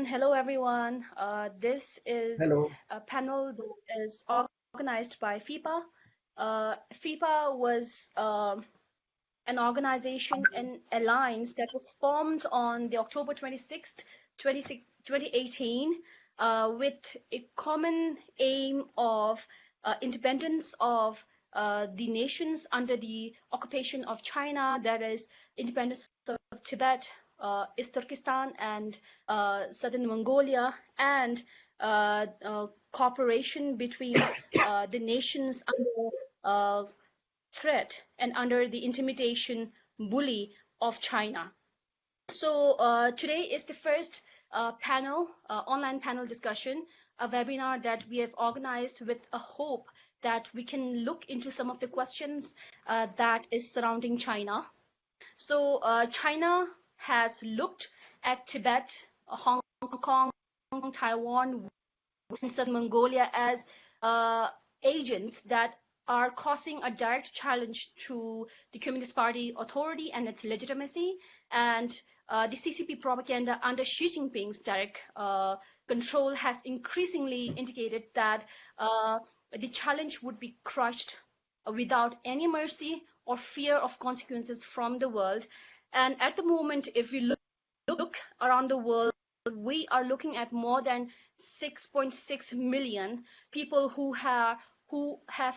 Hello, everyone. This is Hello. a panel that is organized by FIPA. FIPA was an organization and alliance that was formed on the October 26th, 2018, with a common aim of independence of the nations under the occupation of China, that is, independence of Tibet, East Turkestan, and Southern Mongolia, and cooperation between the nations under threat and under the intimidation bully of China. So today is the first online panel discussion, a webinar that we have organized with a hope that we can look into some of the questions that is surrounding China. So China has looked at Tibet, Hong Kong, Taiwan, and South Mongolia as agents that are causing a direct challenge to the Communist Party authority and its legitimacy, and the CCP propaganda under Xi Jinping's direct control has increasingly indicated that the challenge would be crushed without any mercy or fear of consequences from the world. And at the moment, if we look around the world, we are looking at more than 6.6 million people who have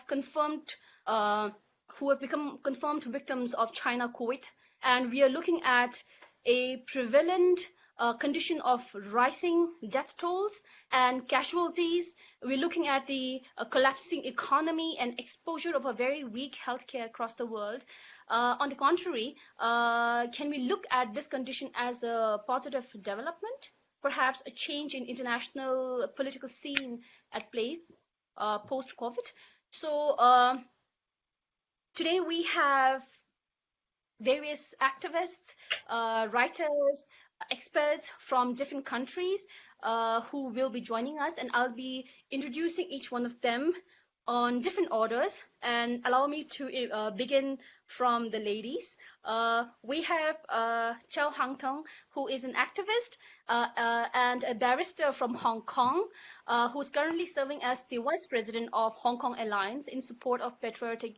confirmed who have become confirmed victims of China COVID, and we are looking at a prevalent condition of rising death tolls and casualties. We're looking at the collapsing economy and exposure of a very weak healthcare across the world. On the contrary, can we look at this condition as a positive development? Perhaps a change in international political scene at play post-COVID. So today we have various activists, writers, experts from different countries who will be joining us, and I'll be introducing each one of them on different orders. And allow me to begin from the ladies. We have Chow Hang Tong, who is an activist and a barrister from Hong Kong, who's currently serving as the Vice President of Hong Kong Alliance in support of patriotic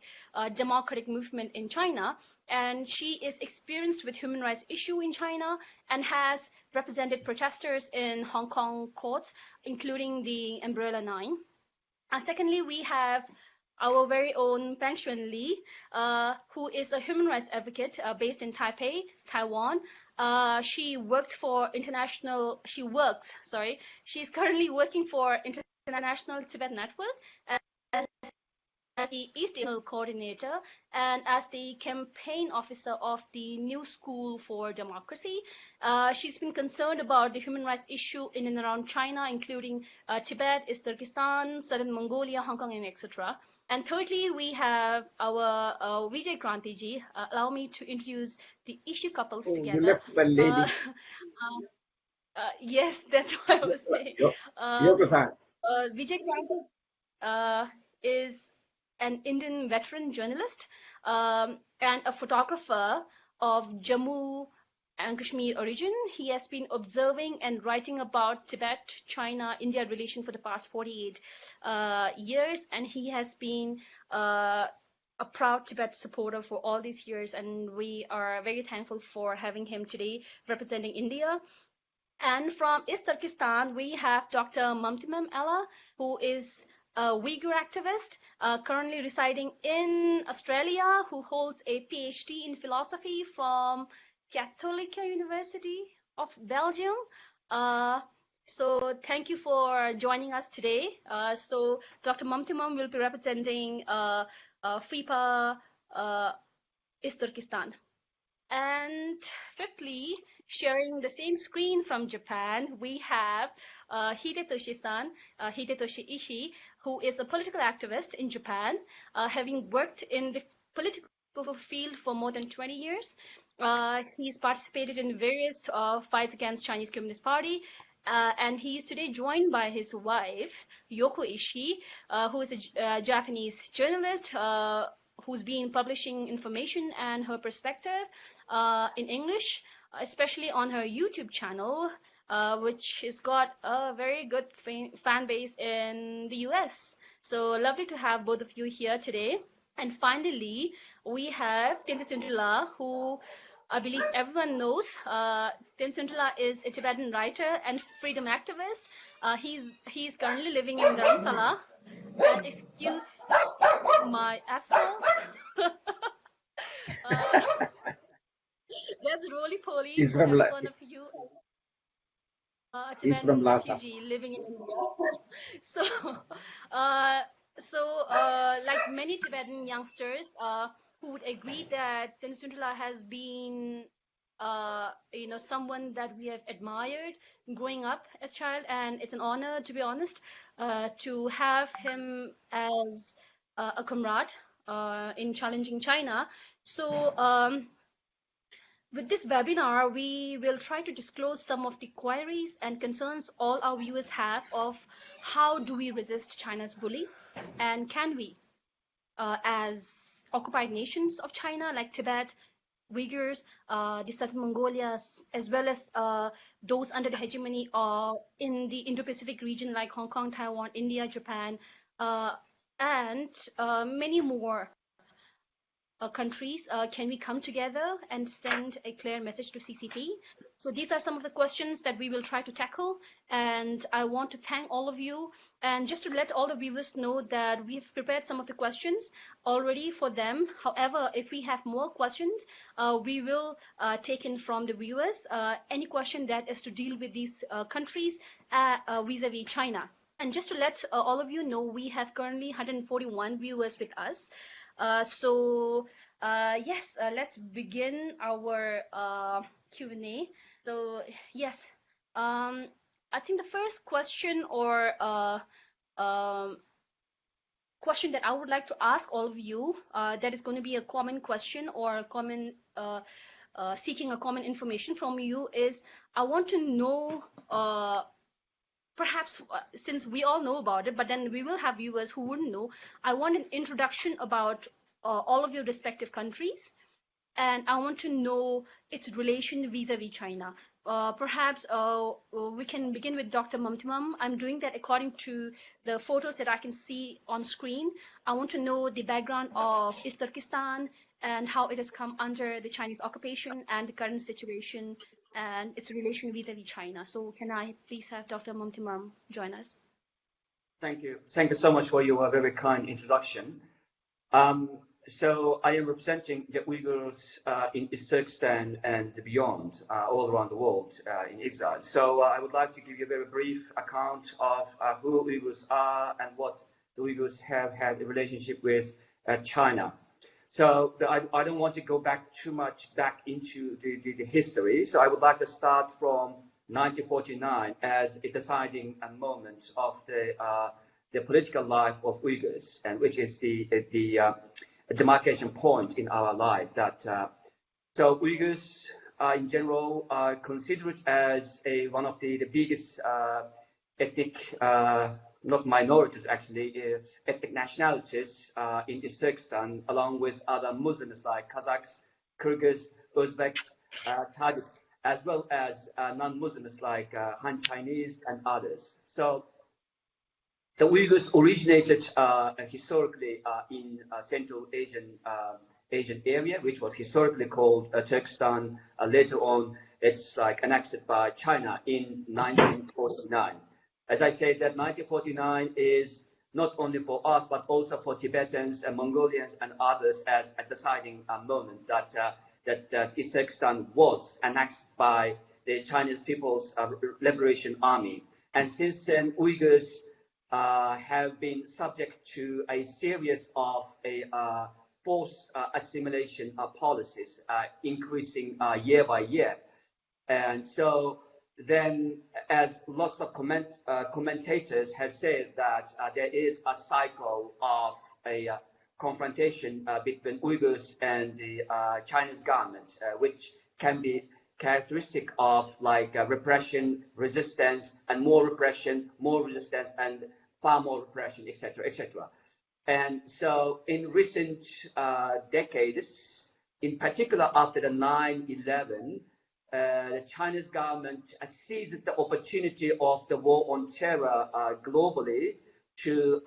democratic movement in China. And she is experienced with human rights issue in China and has represented protesters in Hong Kong courts, including the Umbrella Nine. Secondly, we have our very own Peng Xuan Li, who is a human rights advocate based in Taipei, Taiwan. She's currently working for International Tibet Network as the East Asia coordinator and as the campaign officer of the New School for Democracy. She's been concerned about the human rights issue in and around China, including Tibet, East Turkestan, Southern Mongolia, Hong Kong, and etc. And thirdly, we have our Vijay Krantiji. Allow me to introduce the issue couples Oh, you together. left one lady. Yes, that's what I was saying. Vijay Krantiji is an Indian veteran journalist and a photographer of Jammu and Kashmir origin. He has been observing and writing about Tibet, China, India relation for the past 48 years, and he has been a proud Tibet supporter for all these years, and we are very thankful for having him today representing India. And from East Turkestan, we have Dr. Mamtimam Ella, who is a Uyghur activist currently residing in Australia, who holds a PhD in philosophy from Catholic University of Belgium. So thank you for joining us today. So Dr. Mamtimam will be representing FIPA East Turkestan. And fifthly, sharing the same screen from Japan, we have Hidetoshi-san, Hidetoshi Ishii, who is a political activist in Japan, having worked in the political field for more than 20 years. He's participated in various fights against Chinese Communist Party, and he is today joined by his wife, Yoko Ishii, who is a Japanese journalist who's been publishing information and her perspective in English, especially on her YouTube channel, which has got a very good fan base in the US. So lovely to have both of you here today. And finally, we have Tenzin Suntula, who I believe everyone knows. Tenzin Suntula is a Tibetan writer and freedom activist. He's currently living in Dharamsala. And excuse my accent. That's roly poly He's for from every La- one of you, a he's from Tibetan Lhasa. refugee living in India. So, uh, like many Tibetan youngsters who would agree that Tenzin has been, someone that we have admired growing up as child, and it's an honor, to be honest, to have him as a comrade in challenging China. So, with this webinar, we will try to disclose some of the queries and concerns all our viewers have of how do we resist China's bully, and can we, as occupied nations of China like Tibet, Uyghurs, the Southern Mongolia, as well as those under the hegemony in the Indo-Pacific region like Hong Kong, Taiwan, India, Japan, and many more countries, can we come together and send a clear message to CCP? So these are some of the questions that we will try to tackle. And I want to thank all of you. And just to let all the viewers know that we have prepared some of the questions already for them. However, if we have more questions, we will take in from the viewers any question that is to deal with these countries vis-a-vis China. And just to let all of you know, we have currently 141 viewers with us. Yes, let's begin our Q&A. So yes, I think the first question or question that I would like to ask all of you, that is going to be a common question or a common seeking a common information from you is, I want to know, perhaps since we all know about it, but then we will have viewers who wouldn't know. I want an introduction about all of your respective countries, and I want to know its relation vis-a-vis China. Perhaps we can begin with Dr. Mamtimam. I'm doing that according to the photos that I can see on screen. I want to know the background of East Turkestan and how it has come under the Chinese occupation and the current situation and its relation vis-a-vis China. So can I please have Dr. Mamtimam join us? Thank you. Thank you so much for your very kind introduction. So I am representing the Uyghurs in East Turkestan and beyond, all around the world in exile. So I would like to give you a very brief account of who Uyghurs are and what the Uyghurs have had a relationship with China. So I don't want to go too much back into the history. So I would like to start from 1949 as a deciding moment of the political life of Uyghurs, and which is the demarcation point in our life. So Uyghurs in general are considered as one of the biggest ethnic, not minorities actually, ethnic nationalities in East Turkestan, along with other Muslims like Kazakhs, Kyrgyz, Uzbeks, Tajiks, as well as non-Muslims like Han Chinese and others. So the Uyghurs originated historically in Central Asian area, which was historically called Turkestan. Later on, it's annexed by China in 1949. As I said, that 1949 is not only for us, but also for Tibetans and Mongolians and others as a deciding moment that East Turkestan was annexed by the Chinese People's Liberation Army. And since then, Uyghurs have been subject to a series of forced assimilation policies, increasing year by year. And so then, as lots of commentators have said, that there is a cycle of a confrontation between Uyghurs and the Chinese government, which can be characteristic of repression, resistance, and more repression, more resistance, and far more repression, etc., etc. And so in recent decades, in particular after the 9/11, the Chinese government seized the opportunity of the war on terror globally to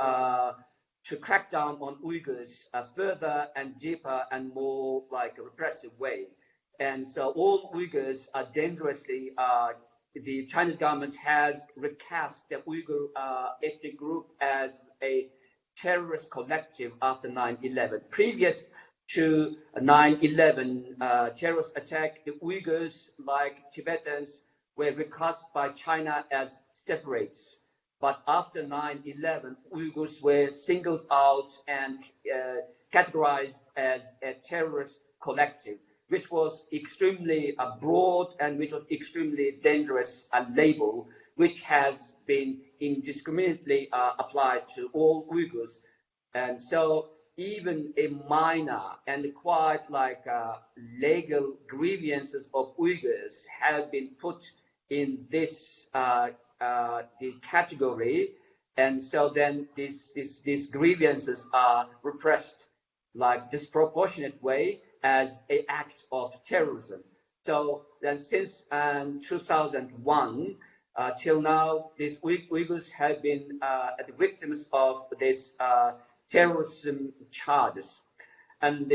crack down on Uyghurs further and deeper and more like a repressive way. And so all Uyghurs are dangerously, the Chinese government has recast the Uyghur ethnic group as a terrorist collective after 9/11. Previous to 9/11 terrorist attack, the Uyghurs, like Tibetans, were recast by China as separates. But after 9/11, Uyghurs were singled out and categorized as a terrorist collective, which was extremely broad and which was extremely dangerous label, which has been indiscriminately applied to all Uyghurs. And so even a minor and quite like legal grievances of Uyghurs have been put in this the category, and so then these grievances are repressed like disproportionate way as an act of terrorism. So then since 2001 till now, these Uyghurs have been the victims of this terrorism charges, and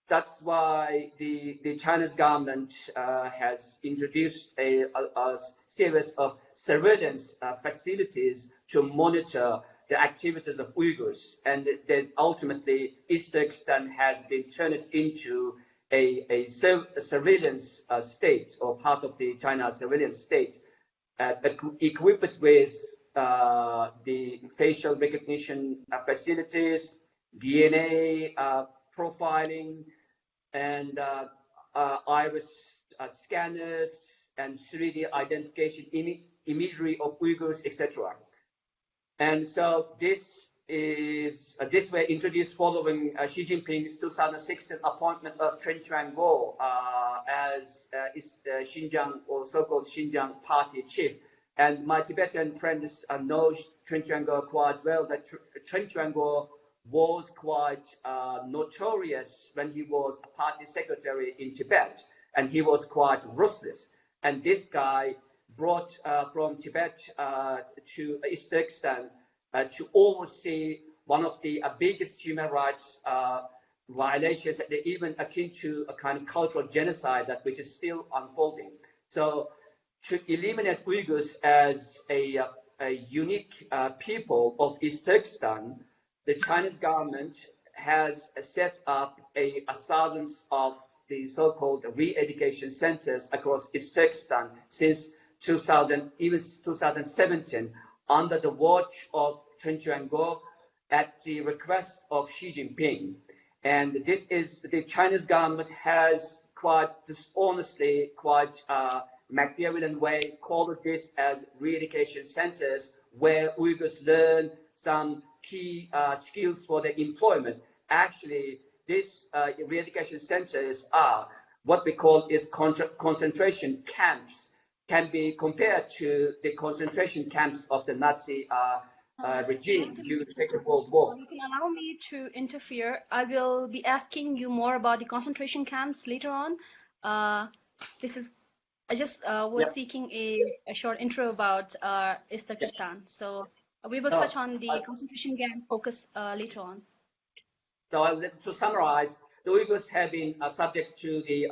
that's why the Chinese government has introduced a series of surveillance facilities to monitor the activities of Uyghurs, and then ultimately East Turkestan has been turned into a surveillance state, or part of the China surveillance state, equipped with the facial recognition facilities, DNA profiling, and iris scanners, and 3D identification imagery of Uyghurs, etc. And so this were introduced following Xi Jinping's 2016 appointment of Chen Quanguo as Xinjiang, or so-called Xinjiang party chief. And my Tibetan friends know Chen Quanguo quite well, that Chen Quanguo was quite notorious when he was a party secretary in Tibet, and he was quite ruthless. And this guy brought from Tibet to East Turkestan to oversee one of the biggest human rights violations, even akin to a kind of cultural genocide that which is still unfolding. So to eliminate Uyghurs as a unique people of East Turkestan, the Chinese government has set up thousands of the so-called re-education centers across East Turkestan since 2017, under the watch of Chen Quanguo at the request of Xi Jinping. And this is the Chinese government has quite dishonestly, quite Machiavellian way called this as re-education centers, where Uyghurs learn some key skills for their employment. Actually, these re-education centers are what we call is concentration camps, can be compared to the concentration camps of the Nazi regime during the Second World War. You can allow me to interfere. I will be asking you more about the concentration camps later on. I just was seeking a short intro about East Turkestan. So we will touch on the concentration camp focus later on. So to summarize, the Uyghurs have been subject to the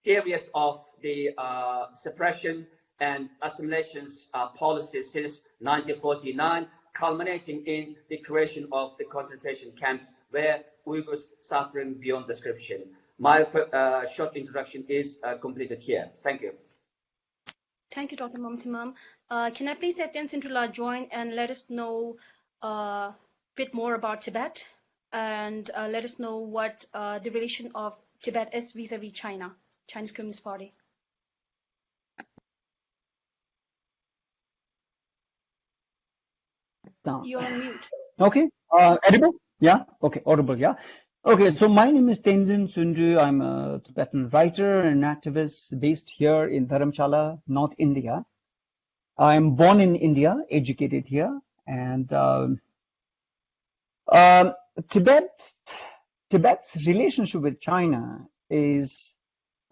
series of the suppression and assimilations policies since 1949, culminating in the creation of the concentration camps where Uyghurs suffering beyond description. My short introduction is completed here. Thank you. Thank you, Dr. Momtimam. Can I please have Tenzin Trula join and let us know a bit more about Tibet, and let us know what the relation of Tibet is vis-a-vis China, Chinese Communist Party. You're on mute. Okay, audible? Yeah, okay, audible, yeah. Okay, so my name is Tenzin Sunju. I'm a Tibetan writer and activist based here in Dharamshala, North India. I'm born in India, educated here, and Tibet's relationship with China is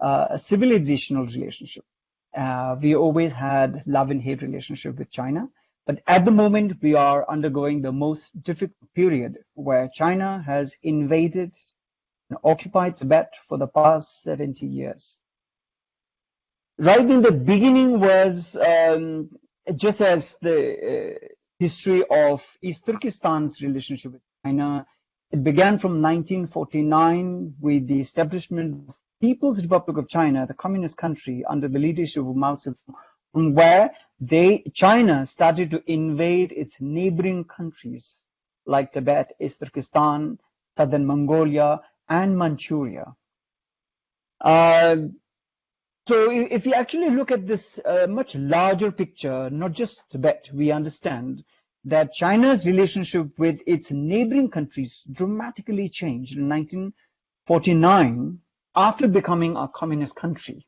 a civilizational relationship. We always had love and hate relationship with China, but at the moment we are undergoing the most difficult period where China has invaded and occupied Tibet for the past 70 years. Right in the beginning was just as the history of East Turkestan's relationship with China. It began from 1949 with the establishment of People's Republic of China, the communist country under the leadership of Mao Zedong, where China started to invade its neighboring countries like Tibet, East Turkestan, Southern Mongolia, and Manchuria. So if you actually look at this much larger picture, not just Tibet, we understand that China's relationship with its neighboring countries dramatically changed in 1949 after becoming a communist country,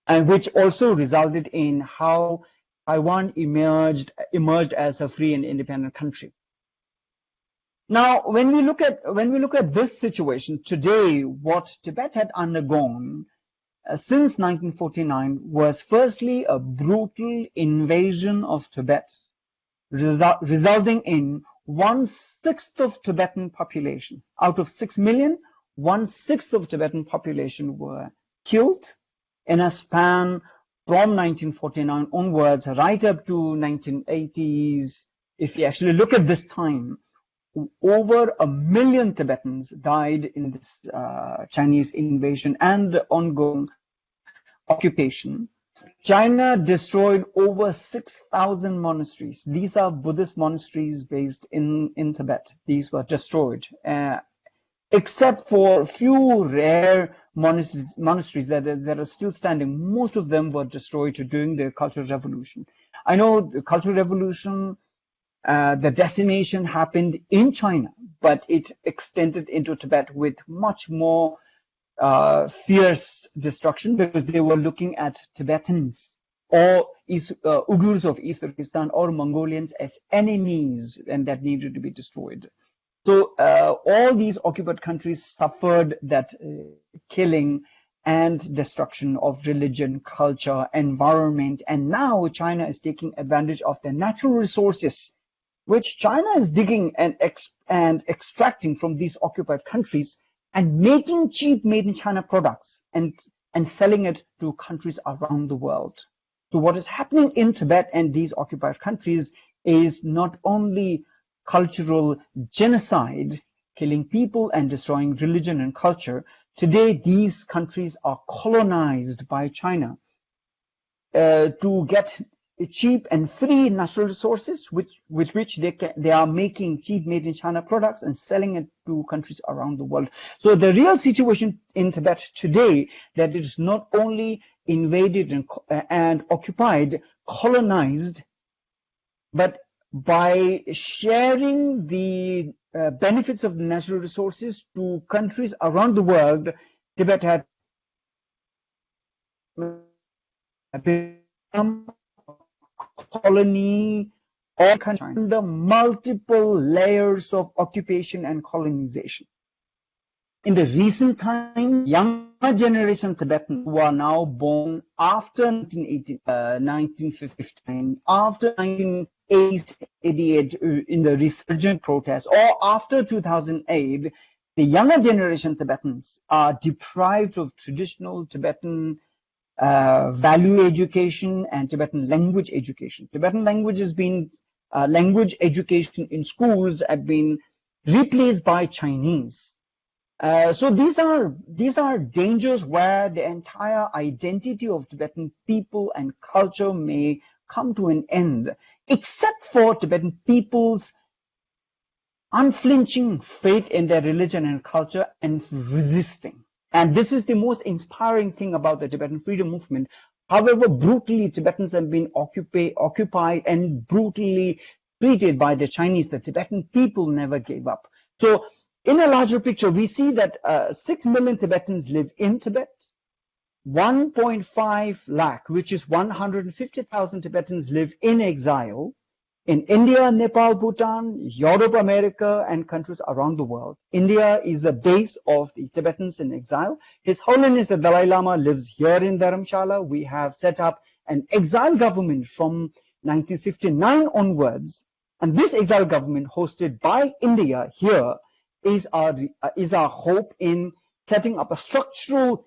and which also resulted in how Taiwan emerged as a free and independent country. Now, when we look at this situation today, what Tibet had undergone since 1949 was firstly a brutal invasion of Tibet, resulting in 1/6 of Tibetan population. Out of 6 million, 1/6 of Tibetan population were killed in a span from 1949 onwards, right up to 1980s. If you actually look at this time, over 1 million Tibetans died in this Chinese invasion and ongoing occupation. China destroyed over 6,000 monasteries. These are Buddhist monasteries based in Tibet. These were destroyed, except for a few rare monasteries that are still standing. Most of them were destroyed during the Cultural Revolution. I know the Cultural Revolution, the decimation happened in China, but it extended into Tibet with much more fierce destruction, because they were looking at Tibetans or Uyghurs of East Turkestan or Mongolians as enemies, and that needed to be destroyed. So all these occupied countries suffered that killing and destruction of religion, culture, environment, and now China is taking advantage of the natural resources which China is digging and extracting from these occupied countries and making cheap made in China products and selling it to countries around the world. So what is happening in Tibet and these occupied countries is not only cultural genocide, killing people and destroying religion and culture. Today, these countries are colonized by China to get cheap and free natural resources with which they are making cheap made in China products and selling it to countries around the world. So the real situation in Tibet today, that it is not only invaded and occupied, colonized, but by sharing the benefits of the natural resources to countries around the world, Tibet had become colony or country under multiple layers of occupation and colonization. In the recent time, younger generation Tibetans who are now born after 1959, after 1988 in the resurgent protests, or after 2008, the younger generation Tibetans are deprived of traditional Tibetan value education and Tibetan language education. Tibetan language has been language education in schools have been replaced by Chinese. So these are dangers where the entire identity of Tibetan people and culture may come to an end, except for Tibetan people's unflinching faith in their religion and culture and resisting. And this is the most inspiring thing about the Tibetan freedom movement. However brutally Tibetans have been occupied and brutally treated by the Chinese, the Tibetan people never gave up. So in a larger picture, we see that 6 million Tibetans live in Tibet. 1.5 lakh, which is 150,000 Tibetans live in exile. in India, Nepal, Bhutan, Europe, America, and countries around the world. India is the base of the Tibetans in exile. His Holiness the Dalai Lama lives here in Dharamshala. We have set up an exile government from 1959 onwards, and this exile government hosted by India here is our hope in setting up a structural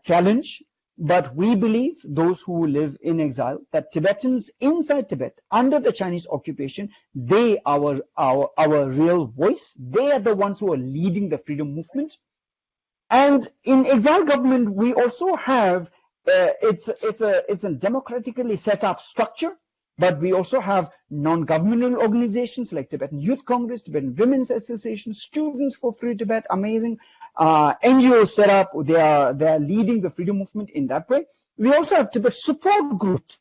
challenge. But we believe, those who live in exile, that Tibetans inside Tibet under the Chinese occupation, they are our real voice. They are the ones who are leading the freedom movement. And in exile government, we also have it's a democratically set up structure, but we also have non-governmental organizations like Tibetan Youth Congress, Tibetan Women's Association, Students for Free Tibet, amazing NGOs set up. They are leading the freedom movement in that way. We also have Tibet support groups,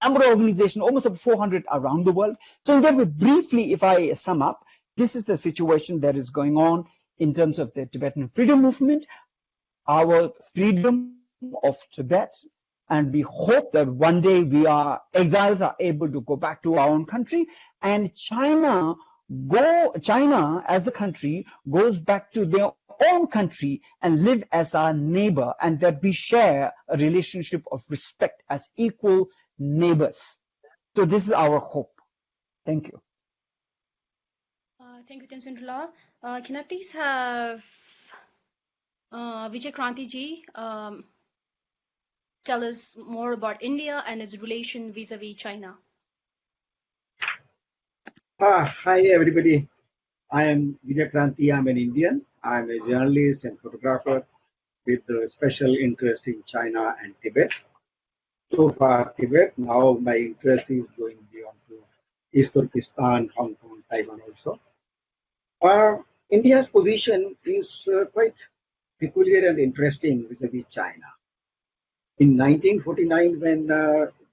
number of organizations, almost over 400 around the world. So in that way, briefly, if I sum up, this is the situation that is going on in terms of the Tibetan freedom movement, our freedom of Tibet, and we hope that one day exiles are able to go back to our own country, and China as the country goes back to their own country and live as our neighbor, and that we share a relationship of respect as equal neighbors. So this is our hope. Thank you. Thank you, Tenzin. Can I please have Vijay Kranti ji tell us more about India and its relation vis-a-vis China? Hi, everybody. I am Vijay Kranti. I'm an Indian. I'm a journalist and photographer with a special interest in China and Tibet. So far, Tibet. Now my interest is going beyond to East Turkestan, Hong Kong, Taiwan also. India's position is quite peculiar and interesting vis-a-vis China. In 1949, when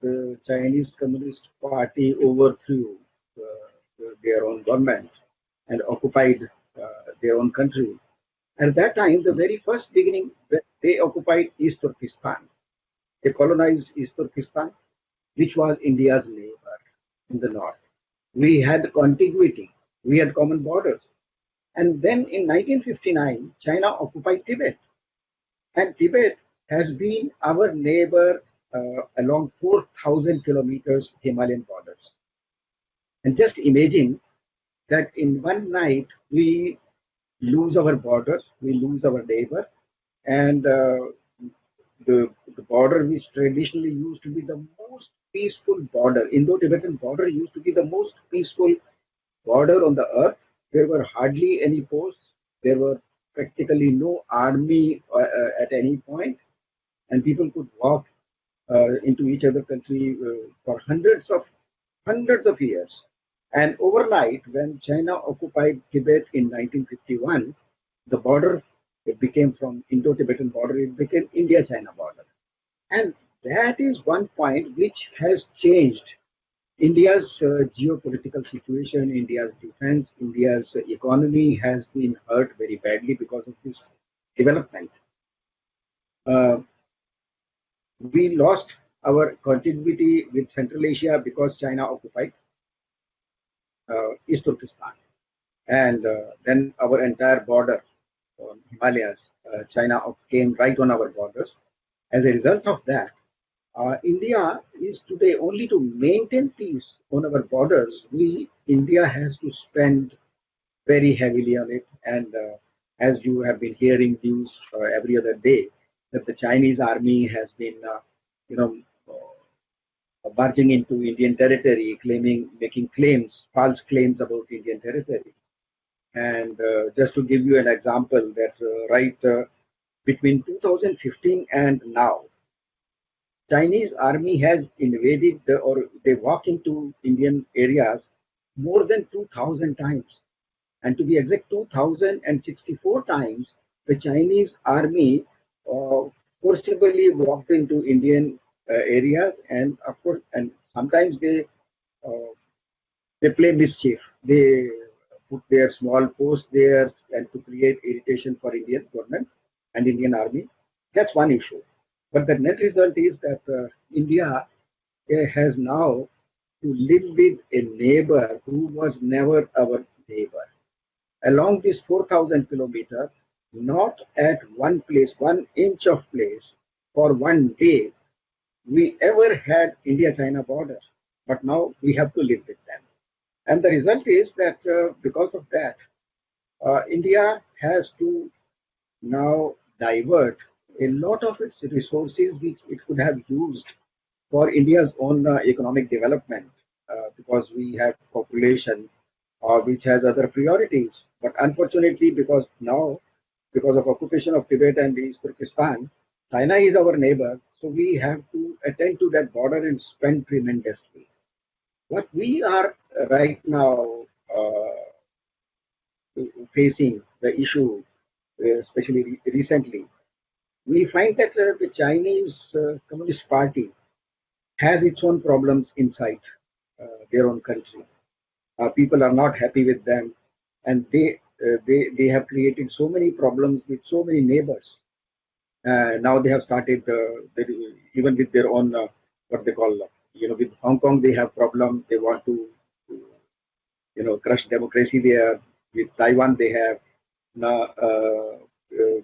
the Chinese Communist Party overthrew their own government and occupied their own country, at that time, the very first beginning, they occupied East Turkestan. They colonized East Turkestan, which was India's neighbor in the north. We had contiguity, we had common borders. And then in 1959, China occupied Tibet. And Tibet has been our neighbor along 4,000 kilometers Himalayan borders. And just imagine that in one night we lose our borders, we lose our neighbor, and the border which traditionally used to be the most peaceful border, Indo-Tibetan border used to be the most peaceful border on the earth. There were hardly any posts. There were practically no army at any point, and people could walk into each other country for hundreds of years. And overnight, when China occupied Tibet in 1951, the border, it became from Indo-Tibetan border, it became India-China border. And that is one point which has changed India's geopolitical situation, India's defense, India's economy has been hurt very badly because of this development. We lost our continuity with Central Asia because China occupied East Turkestan. And then our entire border on Himalayas, China came right on our borders. As a result of that, India is today only to maintain peace on our borders. India has to spend very heavily on it. And as you have been hearing news every other day, that the Chinese army has been, barging into Indian territory, making claims, false claims about Indian territory. And just to give you an example, that between 2015 and now, Chinese army has invaded or they walk into Indian areas more than 2,000 times. And to be exact, 2,064 times, the Chinese army forcibly walked into Indian areas, and of course, and sometimes they play mischief. They put their small posts there and to create irritation for Indian government and Indian army. That's one issue. But the net result is that India has now to live with a neighbor who was never our neighbor. Along this 4,000 kilometers, not at one place, 1 inch of place for one day, we ever had India-China border. But now we have to live with them. And the result is that because of that, India has to now divert a lot of its resources which it could have used for India's own economic development because we have population which has other priorities. But unfortunately, because of occupation of Tibet and East Turkestan, China is our neighbor, so we have to attend to that border and spend tremendously. What we are right now facing the issue, especially recently, we find that the Chinese Communist Party has its own problems inside their own country. People are not happy with them, and they have created so many problems with so many neighbors. Now they have started even with their own what they call with Hong Kong they have problem. They want to crush democracy there. With Taiwan they have now.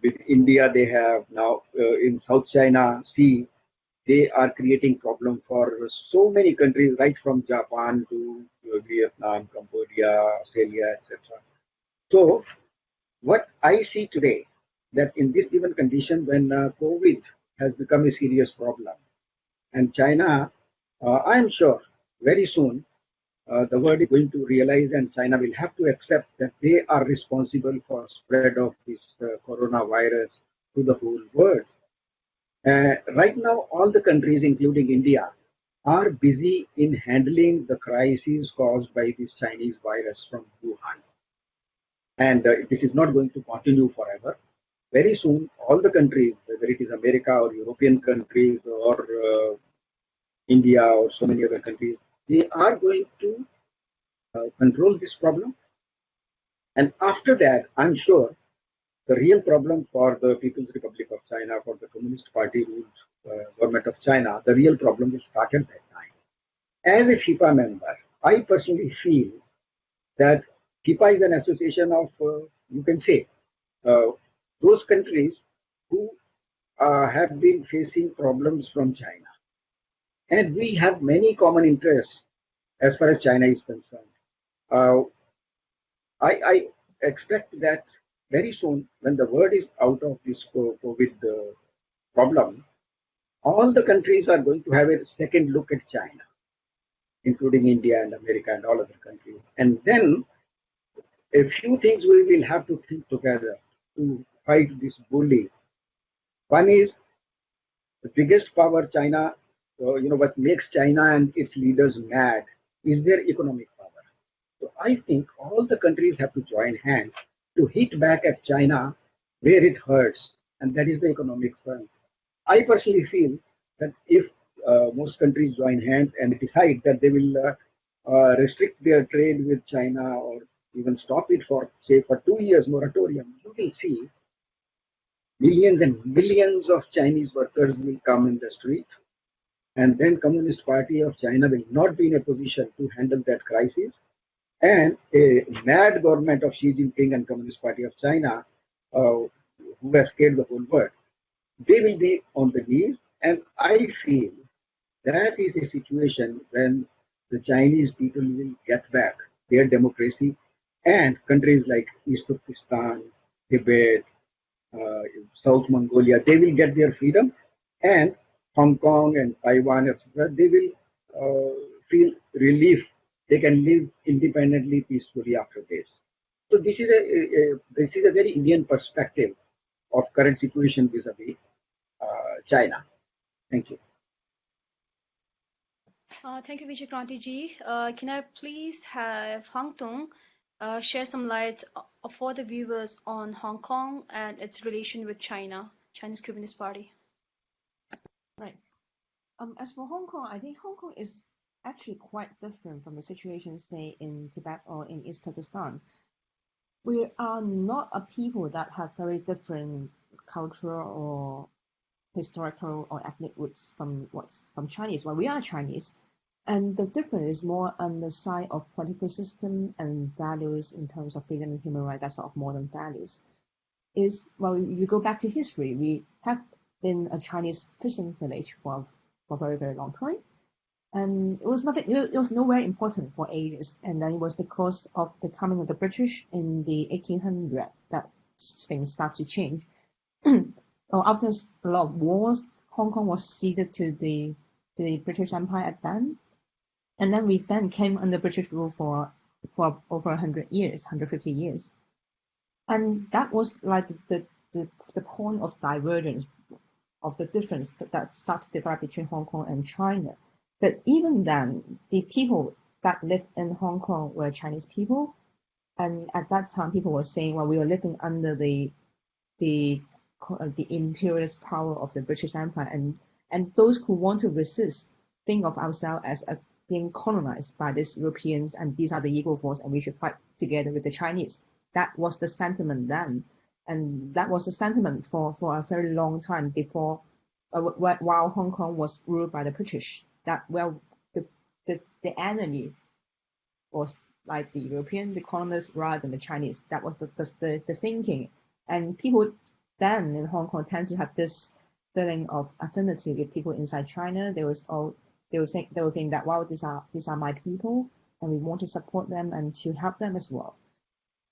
With India they have now in South China Sea they are creating problem for so many countries, right from Japan to Vietnam, Cambodia, Australia, etc. So what I see today that in this given condition when COVID has become a serious problem and China, I am sure very soon the world is going to realize and China will have to accept that they are responsible for spread of this coronavirus to the whole world. Right now, all the countries, including India, are busy in handling the crisis caused by this Chinese virus from Wuhan. And this is not going to continue forever. Very soon, all the countries, whether it is America or European countries or India or so many other countries, they are going to control this problem. And after that, I'm sure the real problem for the People's Republic of China, for the Communist Party ruled government of China, the real problem will start at that time. As a FIPA member, I personally feel that FIPA is an association of, you can say, uh, those countries who have been facing problems from China. And we have many common interests as far as China is concerned. Uh, I expect that very soon, when the world is out of this COVID problem, all the countries are going to have a second look at China, including India and America and all other countries. And then a few things we will have to think together to fight this bully. One is the biggest power China, what makes China and its leaders mad is their economic power. So I think all the countries have to join hands to hit back at China where it hurts, and that is the economic front. I personally feel that if most countries join hands and decide that they will restrict their trade with China or even stop it for, say, for 2 years moratorium, you will see millions and millions of Chinese workers will come in the street, and then Communist Party of China will not be in a position to handle that crisis, and a mad government of Xi Jinping and Communist Party of China, who have scared the whole world, they will be on the knees. And I feel that is a situation when the Chinese people will get back their democracy, and countries like East Turkestan, Tibet, South Mongolia, they will get their freedom, and Hong Kong and Taiwan, etc., they will feel relief. They can live independently, peacefully after this. So this is a very Indian perspective of current situation vis-a-vis China. Thank you. Thank you, Vijay ji. Can I please have Hang Tung share some light for the viewers on Hong Kong and its relation with China, Chinese Communist Party? Right. As for Hong Kong, I think Hong Kong is actually quite different from the situation, say, in Tibet or in East Turkestan. We are not a people that have very different cultural or historical or ethnic roots from Chinese. Well, we are Chinese, And the difference is more on the side of political system and values in terms of freedom and human rights, that sort of modern values. Is, well, you go back to history, we have been a Chinese fishing village for a very, very long time. And it was nothing, it was nowhere important for ages. And then it was because of the coming of the British in the 1800s that things start to change. After a lot of wars, Hong Kong was ceded to the British Empire at then. And then we then came under British rule for over 100 years, 150 years. And that was like the point of divergence, of the difference that started to develop between Hong Kong and China. But even then, the people that lived in Hong Kong were Chinese people. And at that time, people were saying, well, we were living under the imperialist power of the British Empire. And those who want to resist think of ourselves as being colonized by these Europeans, and these are the evil force, and we should fight together with the Chinese. That was the sentiment then. And that was the sentiment for a very long time before, while Hong Kong was ruled by the British. That, well, the enemy was like the European, the colonists, rather than the Chinese. That was the thinking. And people then in Hong Kong tend to have this feeling of affinity with people inside China. They will think that, wow, these are my people, and we want to support them and to help them as well.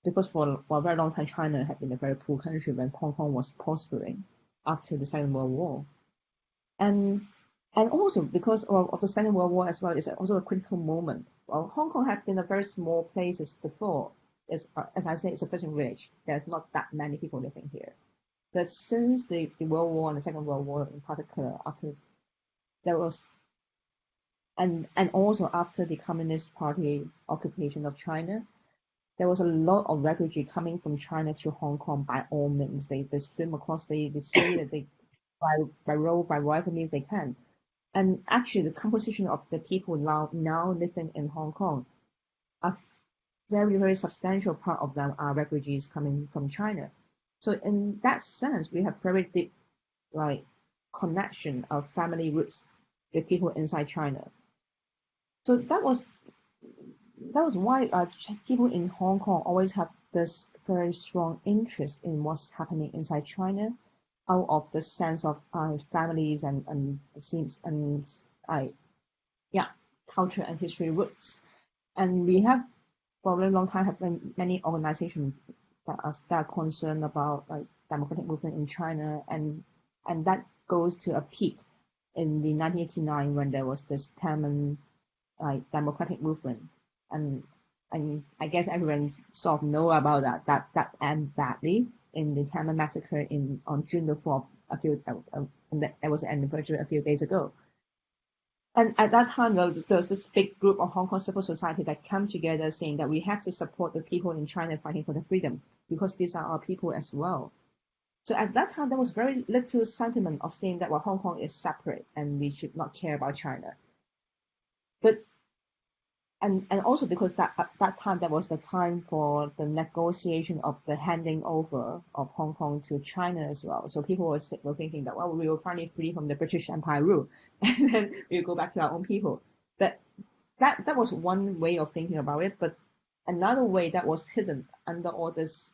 Because for a very long time, China had been a very poor country when Hong Kong was prospering after the Second World War. And also because of the Second World War as well, it's also a critical moment. Well, Hong Kong had been a very small place before. As I say, it's a fishing village. There's not that many people living here. But since the World War and the Second World War in particular, after there was, and also after the Communist Party occupation of China, there was a lot of refugees coming from China to Hong Kong by all means. They swim across the sea, that they by road, by whatever means they can. And actually, the composition of the people now living in Hong Kong, a very, very substantial part of them are refugees coming from China. So in that sense, we have very deep connection of family roots with people inside China. So that was why people in Hong Kong always have this very strong interest in what's happening inside China, out of the sense of families and it seems culture and history roots. And we have for a very long time have many organizations that are concerned about democratic movement in China, and that goes to a peak in the 1989 when there was this Tiananmen democratic movement, and I guess everyone sort of know about that ended badly in the Tiananmen massacre on June the 4th. And that was an anniversary a few days ago. And at that time, there was this big group of Hong Kong civil society that came together saying that we have to support the people in China fighting for the freedom because these are our people as well. So at that time, there was very little sentiment of saying that, well, Hong Kong is separate and we should not care about China. But and also because at that time, that was the time for the negotiation of the handing over of Hong Kong to China as well. So people were thinking that, well, we will finally free from the British Empire rule, and then we'll go back to our own people. But that was one way of thinking about it. But another way that was hidden under all this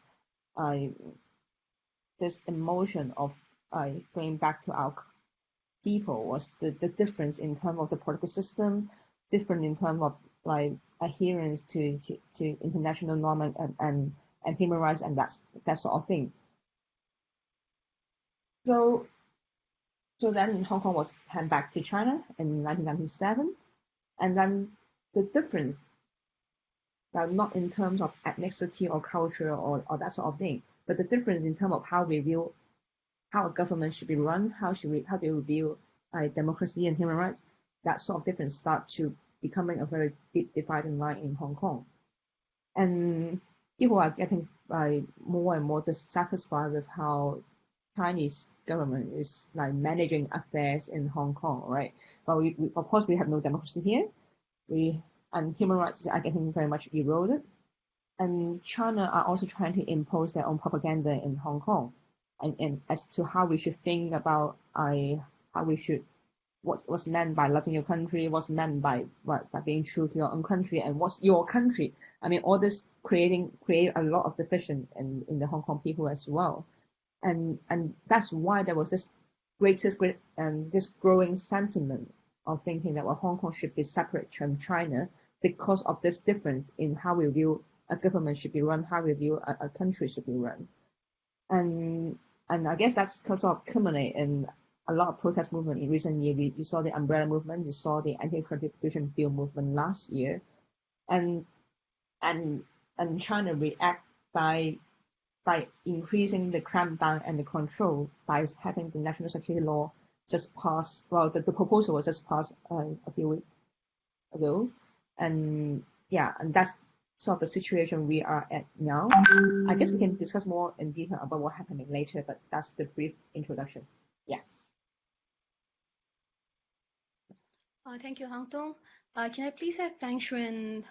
this emotion of going back to our people was the difference in terms of the political system, different in terms of adherence to international norms and human rights and that sort of thing. So then Hong Kong was handed back to China in 1997, and then the difference, not in terms of ethnicity or culture or that sort of thing, but the difference in terms of how we view how a government should be run, how do we view democracy and human rights, that sort of difference start to becoming a very deep dividing line in Hong Kong. And people are getting more and more dissatisfied with how Chinese government is managing affairs in Hong Kong, right? But we of course we have no democracy here. And human rights are getting very much eroded. And China are also trying to impose their own propaganda in Hong Kong, and as to how we should think about how we should what's meant by loving your country, what's meant by being true to your own country, and what's your country. I mean, all this create a lot of division in the Hong Kong people as well, and that's why there was this this growing sentiment of thinking that, well, Hong Kong should be separate from China because of this difference in how we view a government should be run, how we view a country should be run. And I guess that's sort of culminate in a lot of protest movement in recent years. You saw the umbrella movement, you saw the anti-contribution bill movement last year, and and China react by increasing the crampdown and the control by having the national security law just passed. Well, the proposal was just passed a few weeks ago, and yeah, and that's sort of the situation we are at now. I guess we can discuss more in detail about what's happening later, but that's the brief introduction. Yeah. Thank you, Hang Tong. Can I please have Peng Shuan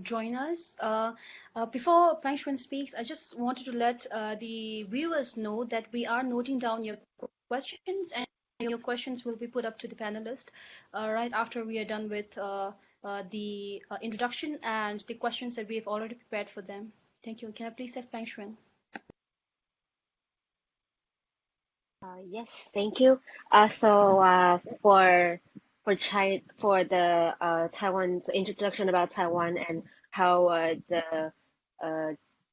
join us? Before Peng Shuan speaks, I just wanted to let the viewers know that we are noting down your questions, and your questions will be put up to the panelists right after we are done with the introduction and the questions that we have already prepared for them. Thank you. Can I please have Peng Shuan? Yes, thank you. For the Taiwan's introduction about Taiwan and how the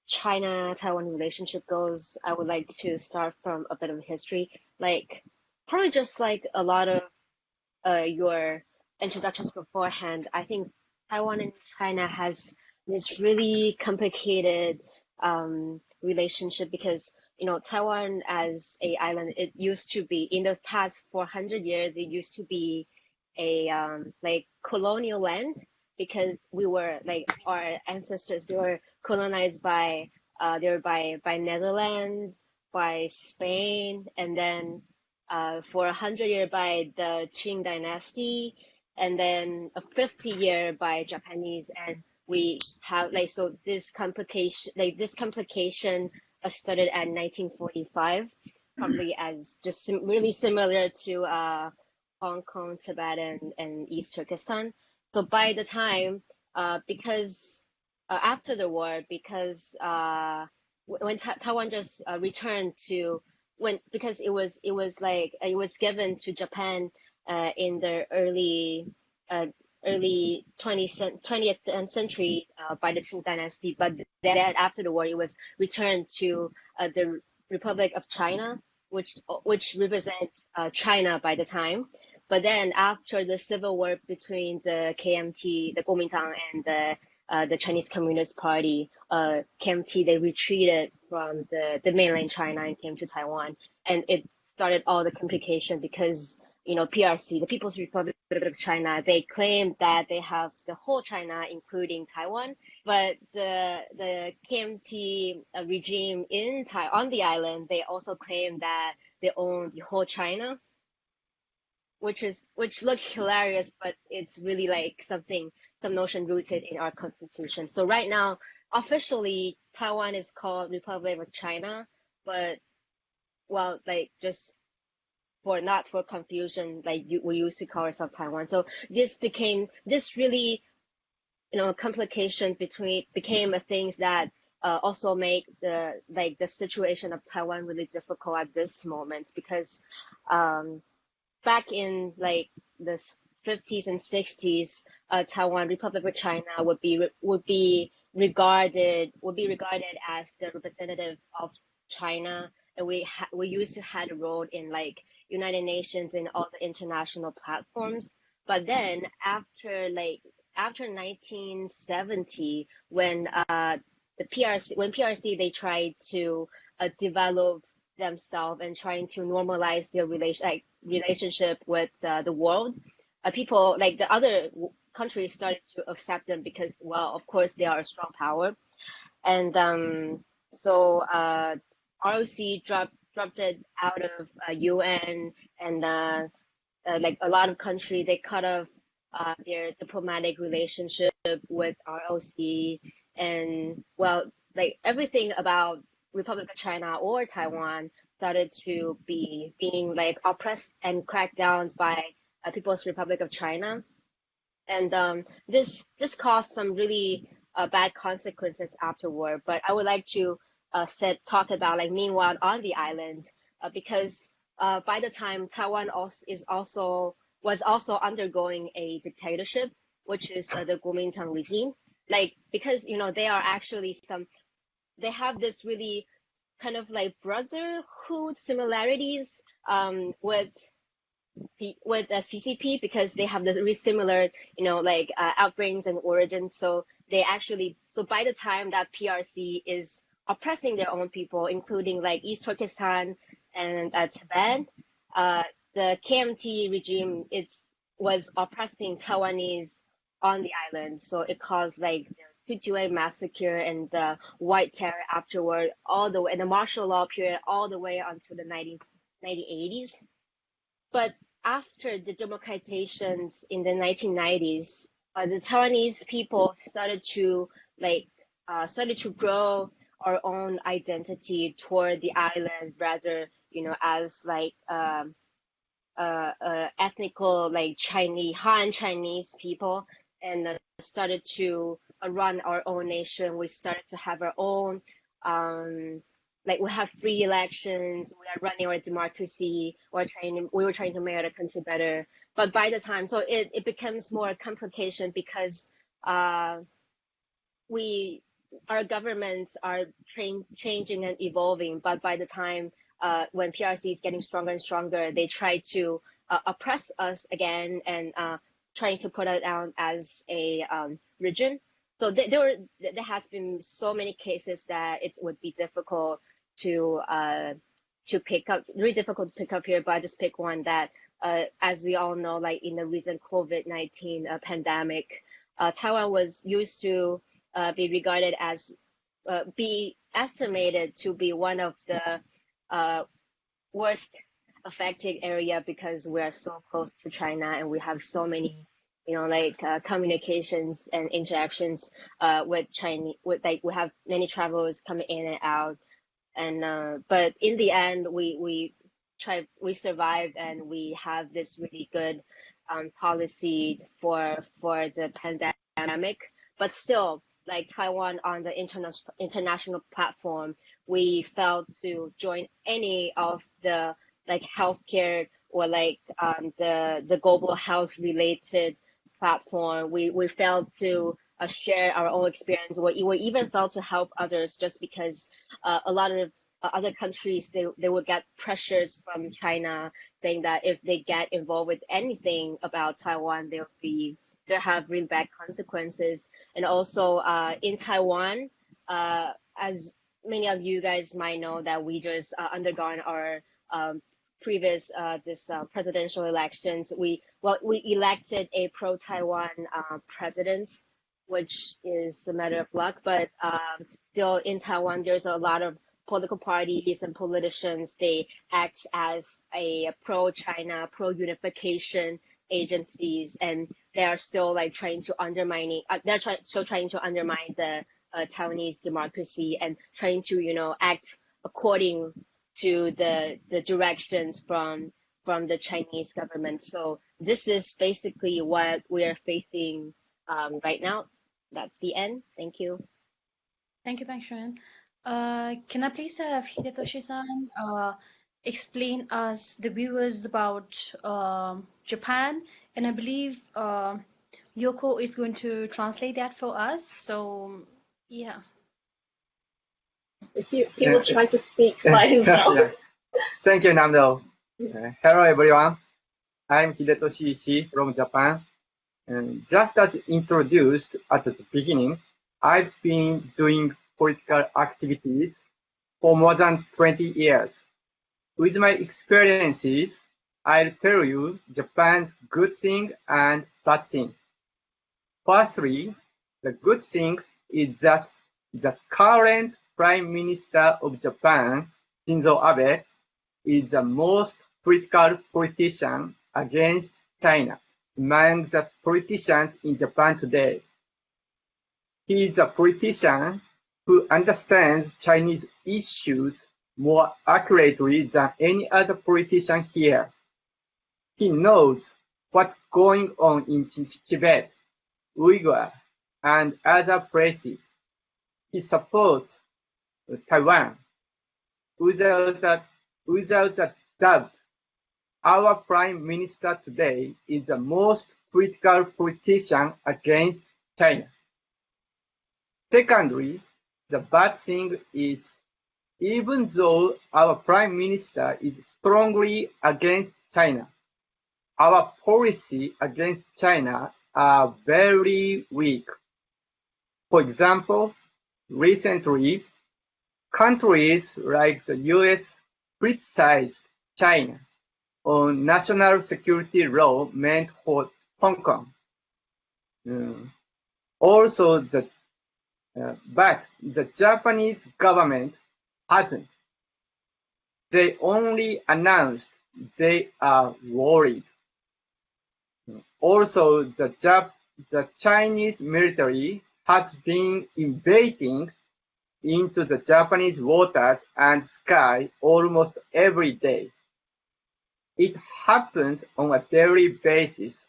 China-Taiwan relationship goes, I would like to start from a bit of history. Like, probably just like a lot of your introductions beforehand, I think Taiwan and China has this really complicated relationship because Taiwan as a island, it used to be in the past 400 years, it used to be a like colonial land because we were like our ancestors, they were colonized by by Netherlands, by Spain, and then for 100 years by the Qing dynasty, and then a 50 year by Japanese, and we have so this complication started at 1945, probably as just really similar to Hong Kong, Tibet, and East Turkestan. So by the time, because after the war, because when Taiwan just returned to because it was given to Japan in the early 20th century by the Qing dynasty, but then after the war it was returned to the Republic of China, which represents China by the time. But then after the civil war between the KMT, the Kuomintang, and the Chinese Communist Party, KMT, they retreated from the mainland China and came to Taiwan, and it started all the complication because PRC, the People's Republic of China, they claim that they have the whole China, including Taiwan, but the KMT regime on the island, they also claim that they own the whole China, which look hilarious, but it's really like some notion rooted in our constitution. So right now, officially, Taiwan is called Republic of China, but well, like just not for confusion, like we used to call ourselves Taiwan. So this really, complication became a things that also make the situation of Taiwan really difficult at this moment because back in like the 50s and 60s, Taiwan, Republic of China would be regarded as the representative of China, and we used to have a role in like United Nations and all the international platforms. But then after 1970, when PRC they tried to develop themselves and trying to normalize their relationship with the world, people like the other countries started to accept them because, well, of course they are a strong power, and so ROC dropped it out of UN, and like a lot of countries, they cut off their diplomatic relationship with ROC, and well, like everything about Republic of China or Taiwan started to being like oppressed and cracked down by People's Republic of China. And this caused some really bad consequences afterward. But I would like to talk about like meanwhile on the island, because by the time Taiwan was also undergoing a dictatorship, which is the Kuomintang regime. Like, because they are actually they have this really kind of like brotherhood similarities with CCP, because they have this really similar, like outbringings and origins. So by the time that PRC is oppressing their own people, including like East Turkestan and Tibet, the KMT regime was oppressing Taiwanese on the island. So it caused like the 228 massacre and the White Terror afterward, and the martial law period all the way until the 1980s. But after the democratizations in the 1990s, the Taiwanese people started to grow our own identity toward the island, rather, as like ethnical like Han Chinese people, and started to run our own nation. We started to have our own like we have free elections, we are running our democracy, we were trying to make our country better. But by the time, so it becomes more complication, because our governments are changing and evolving. But by the time when PRC is getting stronger and stronger, they try to oppress us again, and trying to put it down as a region. So there has been so many cases that it would be difficult to pick up, really difficult to pick up here, but I just pick one that, as we all know, like in the recent COVID-19 pandemic, Taiwan was used to be regarded as, be estimated to be one of the worst affected area, because we are so close to China and we have so many, communications and interactions with Chinese, we have many travelers coming in and out. And but in the end, we survived, and we have this really good policy for the pandemic. But still, like Taiwan on the international platform, we failed to join any of the like healthcare or like the global health related platform. We failed to share our own experience, or we even failed to help others, just because a lot of other countries, they will get pressures from China saying that if they get involved with anything about Taiwan, they'll have really bad consequences. And also in Taiwan, as many of you guys might know, that we just undergone our previous presidential elections. We elected a pro-Taiwan president, which is a matter of luck. But still in Taiwan, there's a lot of political parties and politicians. They act as a pro-China, pro-unification agencies, and they are still like trying to undermine the Taiwanese democracy, and trying to act according to the directions from the Chinese government. So this is basically what we are facing right now. That's the end. Thank you. Thank you, Bangshuan. Can I please have Hidetoshi-san explain us, the viewers, about Japan? And I believe Yoko is going to translate that for us. So, yeah. He will try to speak by himself. Yeah. Thank you, Namdo. Hello, everyone. I'm Hidetoshi Ishii from Japan. And just as introduced at the beginning, I've been doing political activities for more than 20 years. With my experiences, I'll tell you Japan's good thing and bad thing. Firstly, the good thing is that the current Prime Minister of Japan, Shinzo Abe, is the most critical politician against China among the politicians in Japan today. He is a politician who understands Chinese issues more accurately than any other politician here. He knows what's going on in Tibet, Uyghur, and other places. He supports Taiwan. Without a doubt, our Prime Minister today is the most critical politician against China. Secondly, the bad thing is, even though our Prime Minister is strongly against China, our policy against China are very weak. For example, recently, countries like the US criticized China on national security law meant for Hong Kong. Also, but the Japanese government hasn't. They only announced they are worried. Also, the Chinese military has been invading into the Japanese waters and sky almost every day. It happens on a daily basis,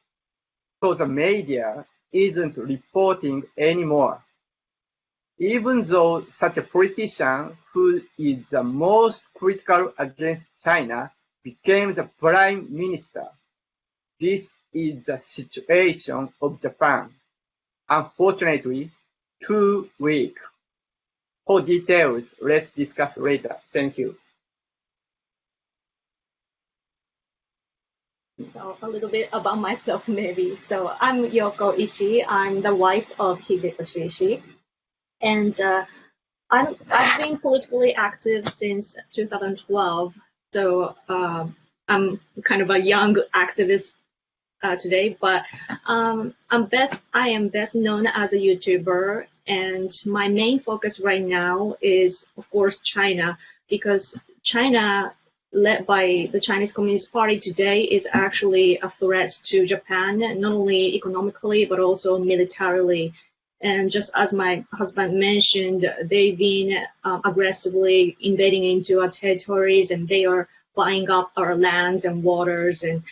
so the media isn't reporting anymore. Even though such a politician who is the most critical against China became the prime minister, this is the situation of Japan. Unfortunately, too weak. For details, let's discuss later. Thank you. So a little bit about myself, maybe. So I'm Yoko Ishii. I'm the wife of Hidetoshi Ishii, and I've been politically active since 2012. So I'm kind of a young activist today, but I am best known as a YouTuber, and my main focus right now is, of course, China, because China, led by the Chinese Communist Party today, is actually a threat to Japan, not only economically but also militarily. And just as my husband mentioned, they've been aggressively invading into our territories, and they are buying up our lands and waters, and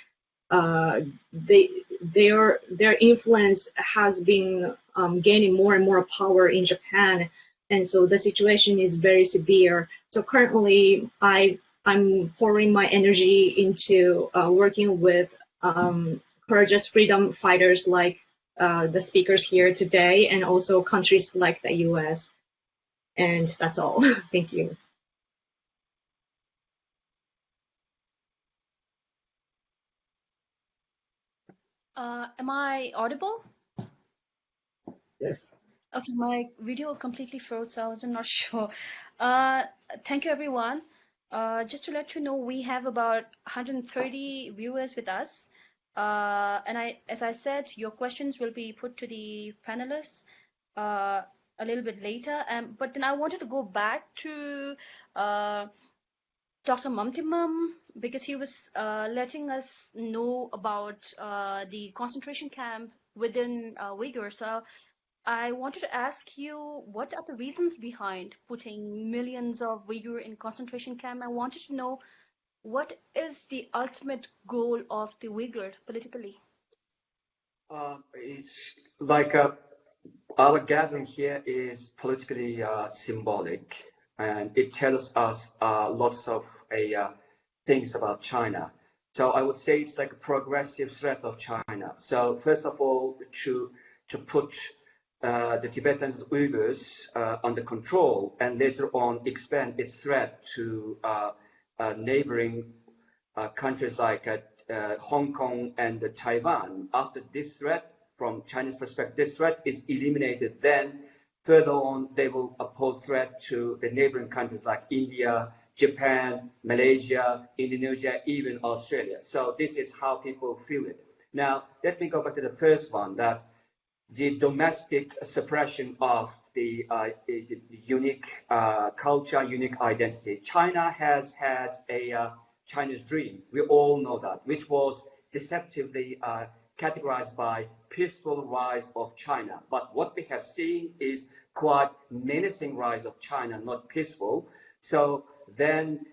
their influence has been gaining more and more power in Japan, and so the situation is very severe. So currently, I'm pouring my energy into working with courageous freedom fighters like the speakers here today, and also countries like the U.S. And that's all. Thank you. Am I audible? Yes. Okay, my video completely froze, so I was not sure. Thank you, everyone. Just to let you know, we have about 130 viewers with us. And as I said, your questions will be put to the panelists a little bit later. But then I wanted to go back to Dr. Mamtimam, because he was letting us know about the concentration camp within Uyghur. So I wanted to ask you, what are the reasons behind putting millions of Uyghur in concentration camp? I wanted to know, what is the ultimate goal of the Uyghur politically? It's like our gathering here is politically symbolic, and it tells us lots of things about China. So I would say it's like a progressive threat of China. So first of all, to put the Tibetans and Uyghurs under control, and later on expand its threat to neighboring countries like Hong Kong and Taiwan. After this threat, from China's perspective, this threat is eliminated, then further on they will pose threat to the neighboring countries like India, Japan, Malaysia, Indonesia, even Australia. So this is how people feel it. Now, let me go back to the first one, that the domestic suppression of the unique culture, unique identity. China has had a China's dream, we all know that, which was deceptively categorized by peaceful rise of China. But what we have seen is quite menacing rise of China, not peaceful. So then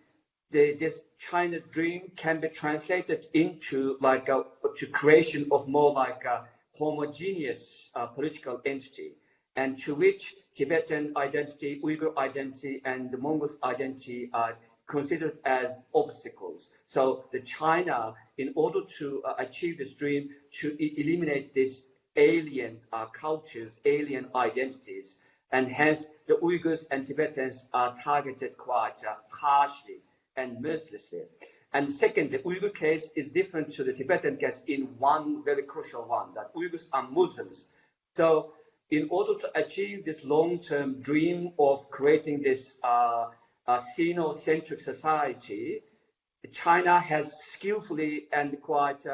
this China's dream can be translated into like to creation of more like a homogeneous political entity, and to which Tibetan identity, Uyghur identity, and the Mongol identity are considered as obstacles. So the China, in order to achieve this dream, to eliminate these alien cultures, alien identities, and hence the Uyghurs and Tibetans are targeted quite harshly and mercilessly. And second, the Uyghur case is different to the Tibetan case in one very crucial one, that Uyghurs are Muslims. So in order to achieve this long-term dream of creating this Sino-centric society, China has skillfully and quite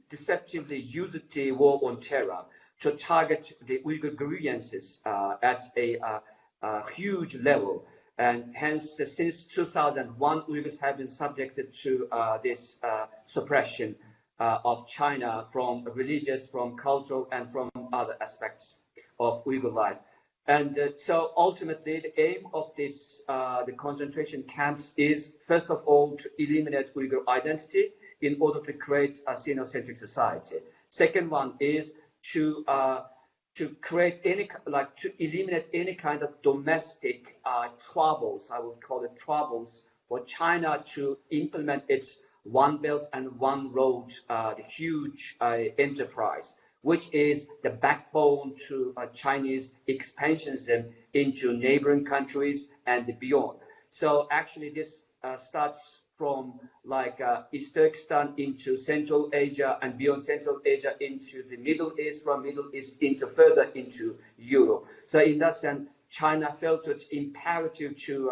deceptively used the war on terror to target the Uyghur grievances at a huge level. And hence, since 2001, Uyghurs have been subjected to this suppression of China from religious, from cultural, and from other aspects of Uyghur life. And so ultimately, the aim of this, the concentration camps is, first of all, to eliminate Uyghur identity in order to create a Sino-centric society. Second one is to create to eliminate any kind of domestic troubles, I would call it troubles, for China to implement its One Belt and One Road, the huge enterprise, which is the backbone to Chinese expansionism into neighboring countries and beyond. So actually this starts from like East Turkestan into Central Asia, and beyond Central Asia into the Middle East, from Middle East into further into Europe. So in that sense, China felt it imperative to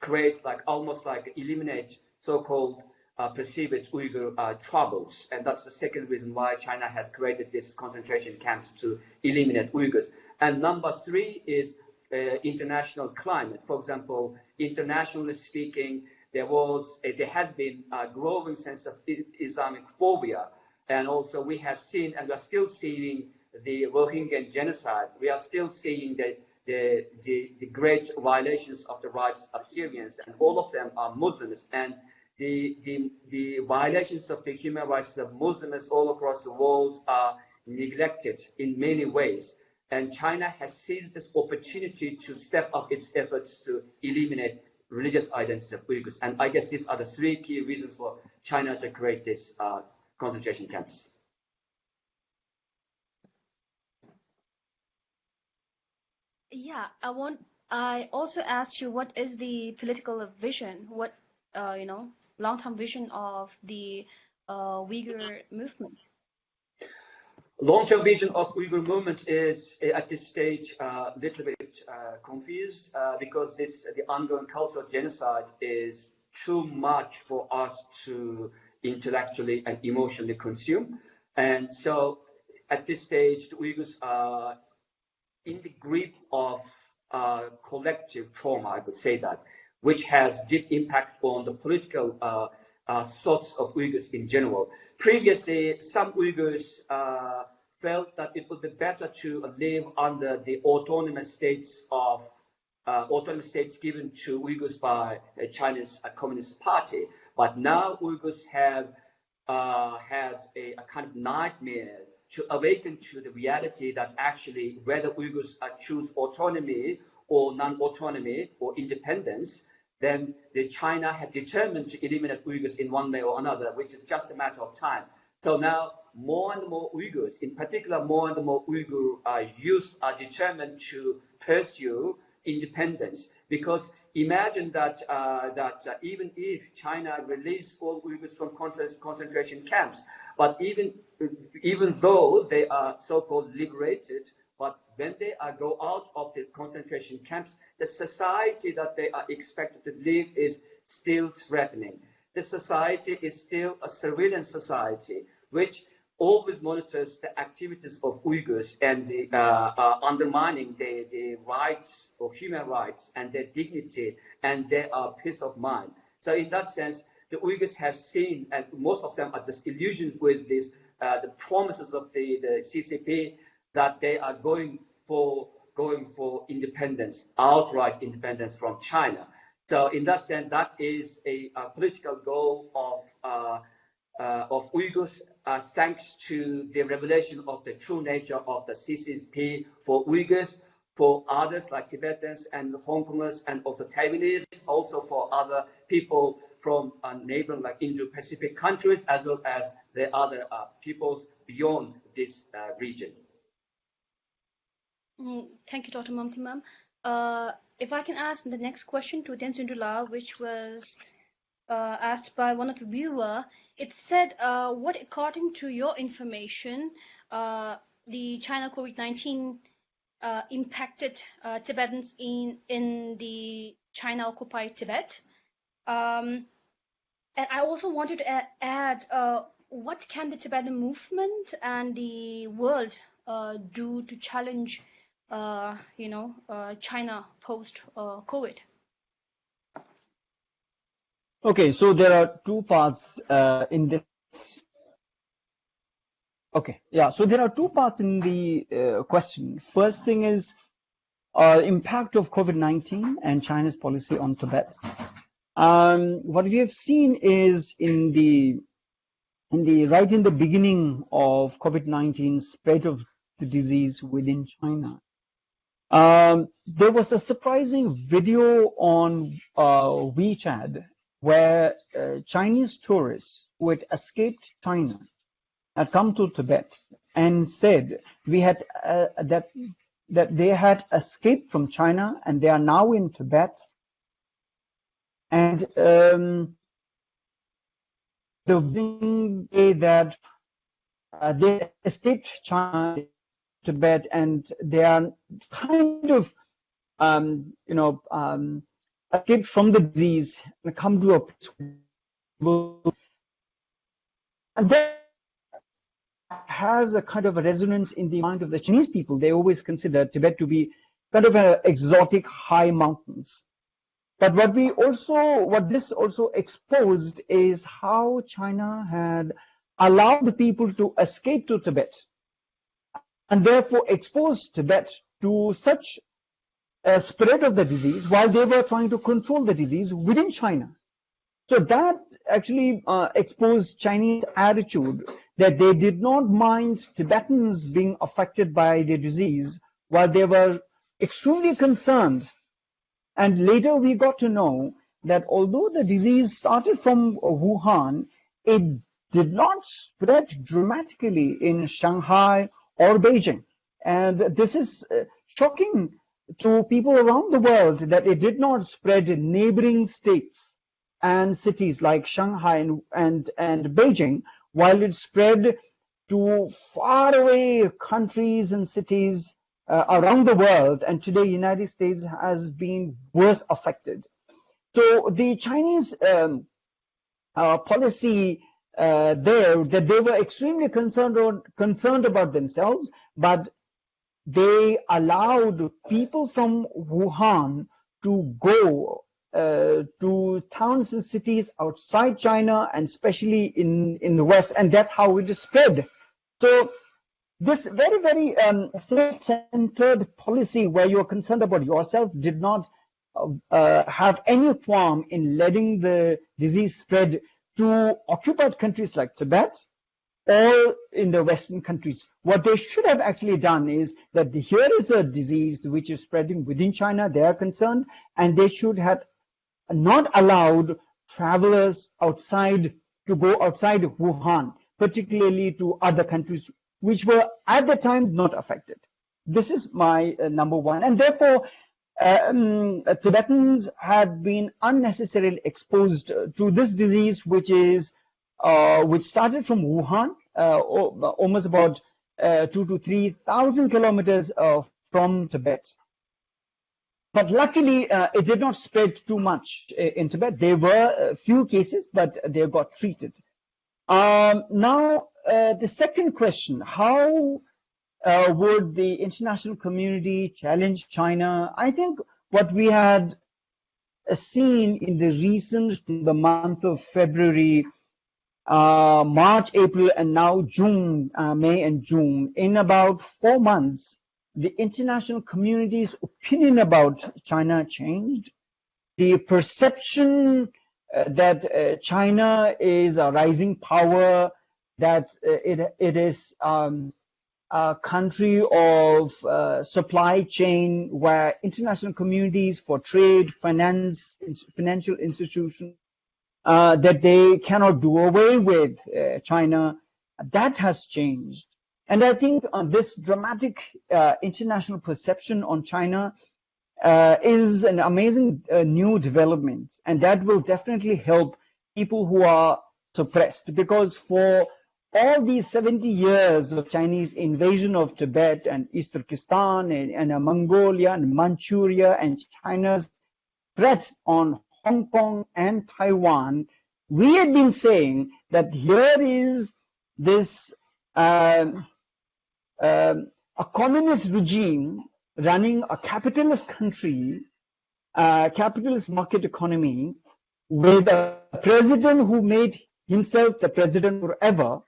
create almost eliminate so-called perceived Uyghur troubles. And that's the second reason why China has created these concentration camps, to eliminate Uyghurs. And number three is international climate. For example, internationally speaking, there has been a growing sense of Islamic phobia. And also we have seen, and we are still seeing, the Rohingya genocide. We are still seeing the great violations of the rights of Syrians, and all of them are Muslims. And the violations of the human rights of Muslims all across the world are neglected in many ways. And China has seized this opportunity to step up its efforts to eliminate religious identities of Uyghurs. And I guess these are the three key reasons for China to create these concentration camps. Yeah, I also asked you, what is the political vision? What, long-term vision of the Uyghur movement? Long-term vision of Uyghur movement is at this stage a little bit confused because the ongoing cultural genocide is too much for us to intellectually and emotionally consume. And so at this stage, the Uyghurs are in the grip of collective trauma, I would say that, which has deep impact on the political thoughts of Uyghurs in general. Previously, some Uyghurs felt that it would be better to live under the autonomous states given to Uyghurs by the Chinese Communist Party. But now Uyghurs have had a kind of nightmare to awaken to the reality that actually whether Uyghurs choose autonomy or non-autonomy or independence, then China had determined to eliminate Uyghurs in one way or another, which is just a matter of time. So now more and more Uyghurs, in particular more and more Uyghur youth, are determined to pursue independence. Because imagine that even if China released all Uyghurs from concentration camps, but even though they are so-called liberated, but when they go out of the concentration camps, the society that they are expected to live is still threatening. The society is still a surveillance society, which always monitors the activities of Uyghurs and undermining the rights or human rights and their dignity and their peace of mind. So in that sense, the Uyghurs have seen, and most of them are disillusioned with this, the promises of the CCP, that they are going for independence, outright independence from China. So in that sense, that is a political goal of Uyghurs, thanks to the revelation of the true nature of the CCP for Uyghurs, for others like Tibetans and Hong Kongers, and also Taiwanese, also for other people from neighboring like Indo-Pacific countries, as well as the other peoples beyond this region. Thank you, Dr. Mamtimam. If I can ask the next question to Deng Sundula, which was asked by one of the viewer, it said, what, according to your information, the China COVID-19 impacted Tibetans in the China-occupied Tibet? And I also wanted to add, what can the Tibetan movement and the world do to challenge, China post-COVID? Okay, so there are two parts in this. Okay, yeah, so there are two parts in the question. First thing is impact of COVID-19 and China's policy on Tibet. What we have seen is in the right in the beginning of COVID-19 spread of the disease within China, there was a surprising video on WeChat where Chinese tourists who had escaped China had come to Tibet and said that they had escaped from China and they are now in Tibet, and the way that they escaped China, Tibet, and they are kind of escaped from the disease and come to a place and that has a kind of a resonance in the mind of the Chinese people. They always consider Tibet to be kind of an exotic high mountains. But what this also exposed is how China had allowed the people to escape to Tibet and therefore exposed Tibet to such a spread of the disease while they were trying to control the disease within China. So that actually exposed Chinese attitude that they did not mind Tibetans being affected by the disease while they were extremely concerned. And later we got to know that although the disease started from Wuhan, it did not spread dramatically in Shanghai or Beijing. And this is shocking to people around the world that it did not spread in neighboring states and cities like Shanghai and Beijing, while it spread to faraway countries and cities around the world, and today United States has been worse affected. So the Chinese policy there, that they were extremely concerned about themselves, but they allowed people from Wuhan to go to towns and cities outside China, and especially in the West, and that's how it is spread. So this very, very self-centered policy where you're concerned about yourself did not have any qualm in letting the disease spread to occupied countries like Tibet or in the Western countries. What they should have actually done is that here is a disease which is spreading within China, they are concerned, and they should have not allowed travelers outside to go outside of Wuhan, particularly to other countries which were at the time not affected. This is my number one. And therefore, Tibetans have been unnecessarily exposed to this disease, which started from Wuhan, almost about 2,000 to 3,000 kilometers from Tibet. But luckily, it did not spread too much in Tibet. There were a few cases, but they got treated. Now, the second question, how would the international community challenge China? I think what we had seen in the month of February, March, April, and now June, May and June, in about 4 months, the international community's opinion about China changed. the perception that China is a rising power, that it is a country of supply chain where international communities for trade, finance, financial institutions, that they cannot do away with China, that has changed. And I think this dramatic international perception on China is an amazing new development, and that will definitely help people who are suppressed, because for all these 70 years of Chinese invasion of Tibet and East Turkestan and Mongolia and Manchuria and China's threat on Hong Kong and Taiwan, we had been saying that here is this a communist regime running a capitalist country, capitalist market economy, with a president who made himself the president forever.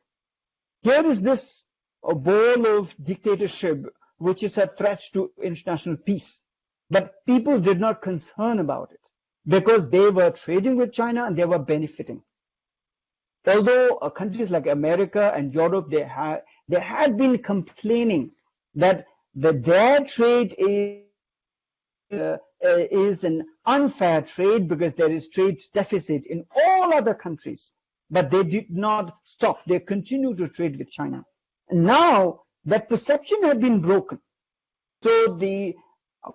Here is this a ball of dictatorship, which is a threat to international peace. But people did not concern about it because they were trading with China and they were benefiting. Although countries like America and Europe, they had been complaining that their trade is an unfair trade because there is trade deficit in all other countries. But they did not stop. They continued to trade with China. And now that perception had been broken. So the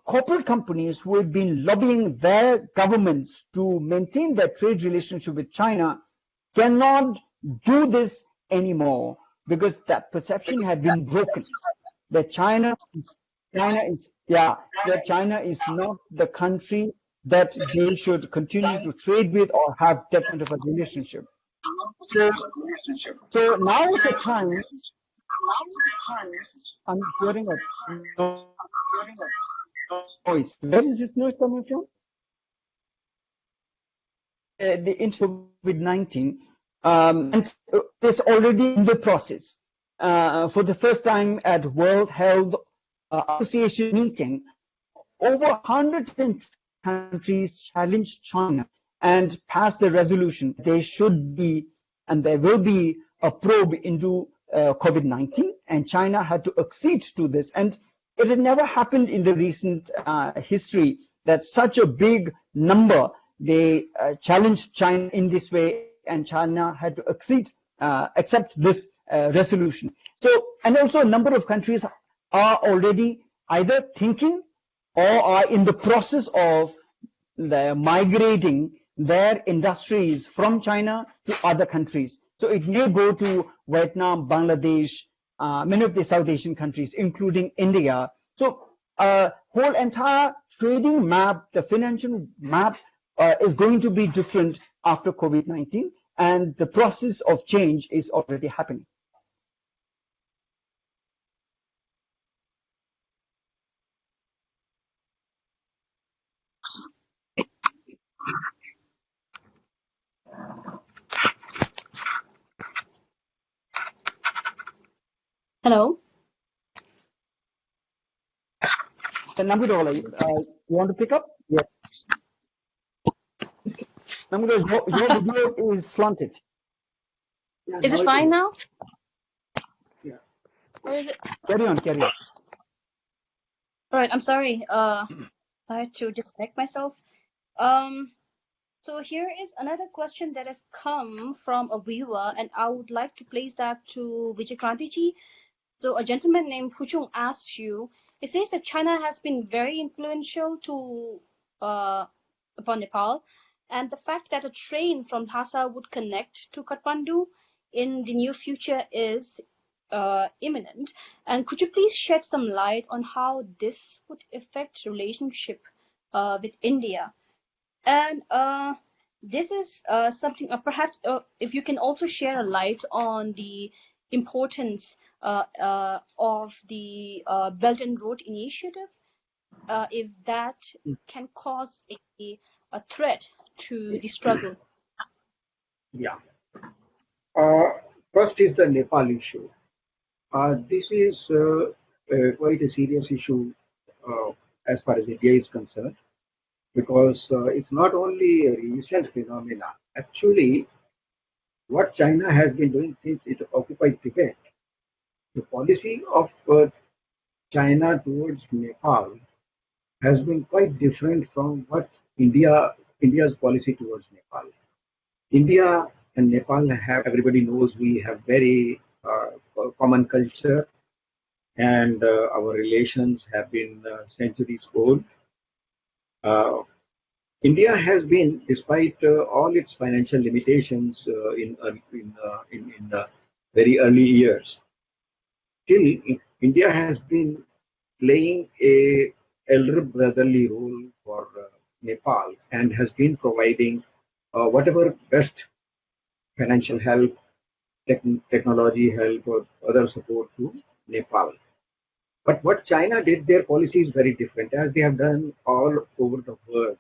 corporate companies who had been lobbying their governments to maintain their trade relationship with China cannot do this anymore because that perception had been broken. That China is not the country that they should continue to trade with or have that kind of a relationship. So now is the time. I'm hearing a noise. Where is this noise coming from? The COVID-19 and is already in the process. For the first time at World Health Association meeting, over 110 countries challenged China and passed the resolution. There should be and there will be a probe into COVID-19, and China had to accede to this. And it had never happened in the recent history that such a big number they challenged China in this way, and China had to accept this resolution. So, and also a number of countries are already either thinking or are in the process of migrating their industries from China to other countries. So it may go to Vietnam, Bangladesh, many of the South Asian countries, including India. So whole entire trading map, the financial map is going to be different after COVID-19, and the process of change is already happening. Hello. Namgudola, you want to pick up? Yes. Namgudola, your video is slanted. Yeah, Is it fine now? Yeah. Or is it? Carry on. All right. I'm sorry. I had to disconnect myself. So here is another question that has come from a viewer, and I would like to place that to Vijaykrantiji. So a gentleman named Puchung asked you, it says that China has been very influential to upon Nepal, and the fact that a train from Lhasa would connect to Kathmandu in the near future is imminent. And could you please shed some light on how this would affect relationship with India? And this is something perhaps if you can also share a light on the importance of the Belt and Road Initiative, if that can cause a threat to the struggle. Yeah. First is the Nepal issue. This is quite a serious issue as far as India is concerned. because it's not only a recent phenomena. Actually, what China has been doing since it occupied Tibet, the policy of China towards Nepal has been quite different from what India's policy towards Nepal. India and Nepal have, everybody knows, we have very common culture, and our relations have been centuries old. India has been, despite all its financial limitations in the very early years, still India has been playing a elder brotherly role for Nepal and has been providing whatever best financial help, technology help, or other support to Nepal. But what China did, their policy is very different, as they have done all over the world.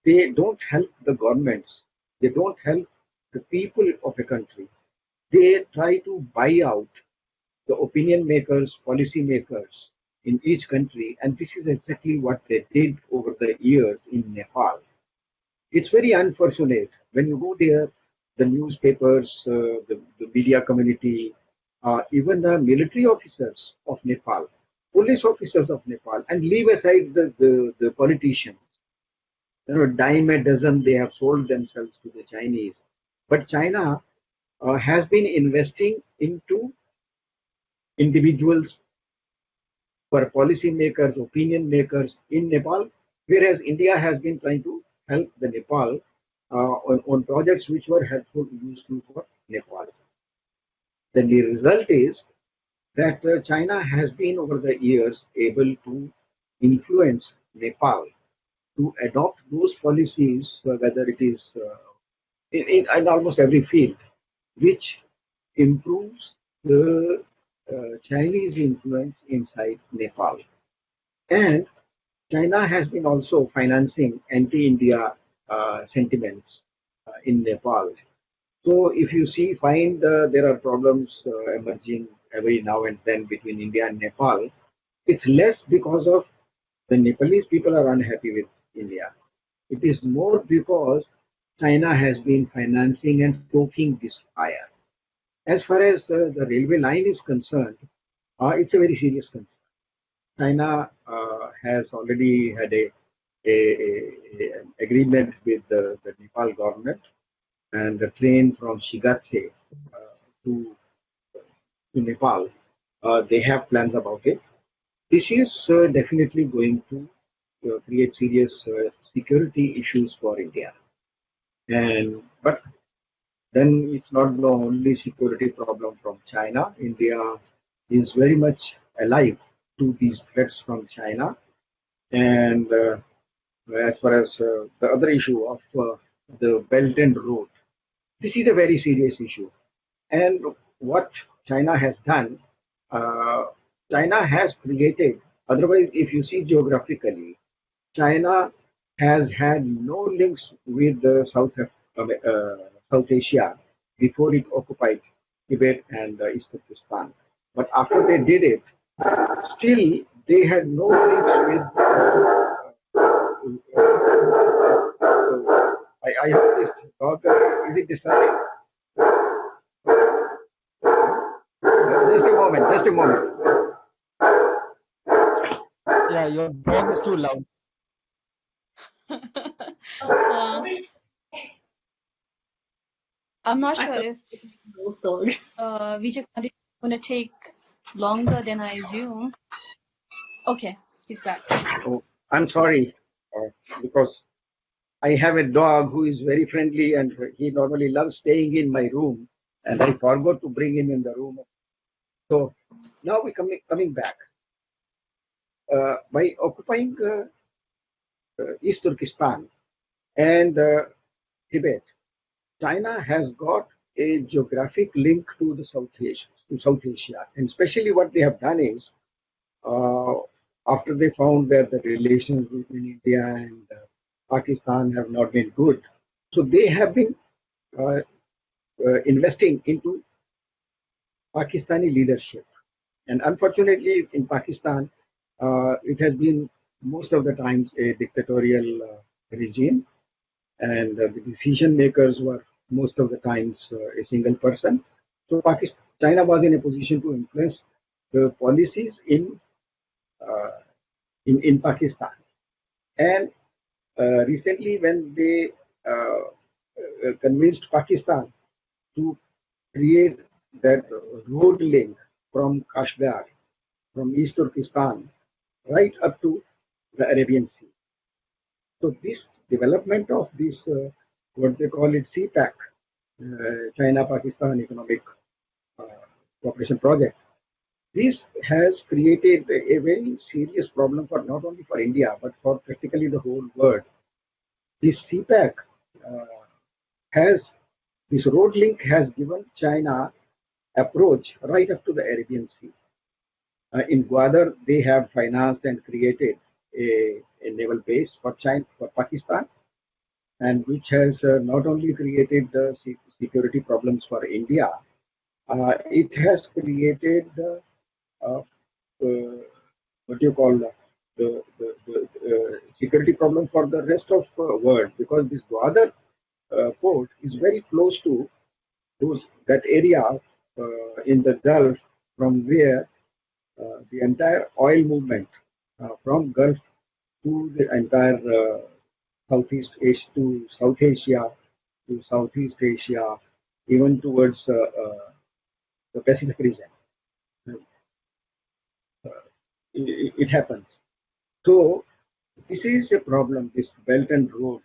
They don't help the governments. They don't help the people of a country. They try to buy out the opinion makers, policy makers in each country, and this is exactly what they did over the years in Nepal. It's very unfortunate when you go there, the newspapers, the media community, even the military officers of Nepal, police officers of Nepal, and leave aside the politicians. Dime a dozen, they have sold themselves to the Chinese. But China has been investing into individuals for policy makers, opinion makers in Nepal, whereas India has been trying to help the Nepal on projects which were helpful, useful for Nepal. Then the result is that China has been over the years able to influence Nepal to adopt those policies, whether it is in almost every field, which improves the Chinese influence inside Nepal. And China has been also financing anti-India sentiments in Nepal. So if you see, find there are problems emerging every now and then between India and Nepal. It's less because of the Nepalese people are unhappy with India. It is more because China has been financing and stoking this fire. As far as the railway line is concerned, it's a very serious concern. China has already had a agreement with the Nepal government, and the train from Shigatse to Nepal, they have plans about it. This is definitely going to create serious security issues for India. And but then it's not the only security problem from China. India is very much alive to these threats from China. And as far as the other issue of the Belt and Road, this is a very serious issue. And what China has done, uh, China has created, otherwise, if you see geographically, China has had no links with the South Asia before it occupied Tibet and East Pakistan. But after they did it, still they had no links with. I hope this dog is it disturbing? Just a moment, just a moment. Yeah, your dog is too loud. Uh, I'm not sure if Vijay is going to take longer than I assume. Okay, he's back. Oh, I'm sorry, because I have a dog who is very friendly and he normally loves staying in my room, and I forgot to bring him in the room. So now we're coming back. By occupying East Turkestan and Tibet, China has got a geographic link to the South Asia, and especially what they have done is uh, after they found that the relations between India and Pakistan have not been good, so they have been uh, investing into Pakistani leadership. And unfortunately, in Pakistan, it has been most of the times a dictatorial regime, and the decision makers were most of the times a single person. So China was in a position to influence the policies uh, in Pakistan. And recently, when they convinced Pakistan to create that road link from Kashgar, from East Turkestan, right up to the Arabian Sea. So this development of this, what they call it CPAC, China-Pakistan Economic uh, Cooperation Project, this has created a very serious problem for not only for India but for practically the whole world. This CPAC uh, has this road link has given China approach right up to the Arabian Sea. In Gwadar, they have financed and created a naval base for China, for Pakistan, and which has not only created the security problems for India, it has created uh, what you call the security problem for the rest of the world, because this Gwadar port is very close to that area in the Gulf from where the entire oil movement from Gulf to the entire Southeast Asia to South Asia to Southeast Asia, even towards the Pacific region. It happens. So this is a problem. This Belt and Road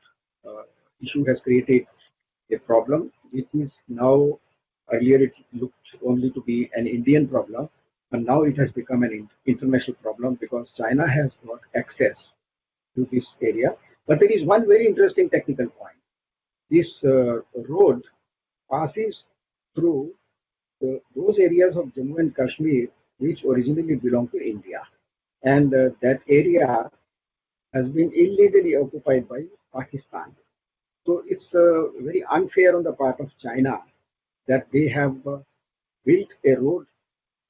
issue has created a problem, which is now, earlier it looked only to be an Indian problem, and now it has become an international problem because China has got access to this area. But there is one very interesting technical point. This road passes through those areas of Jammu and Kashmir which originally belonged to India. And that area has been illegally occupied by Pakistan. So it's very unfair on the part of China that they have built a road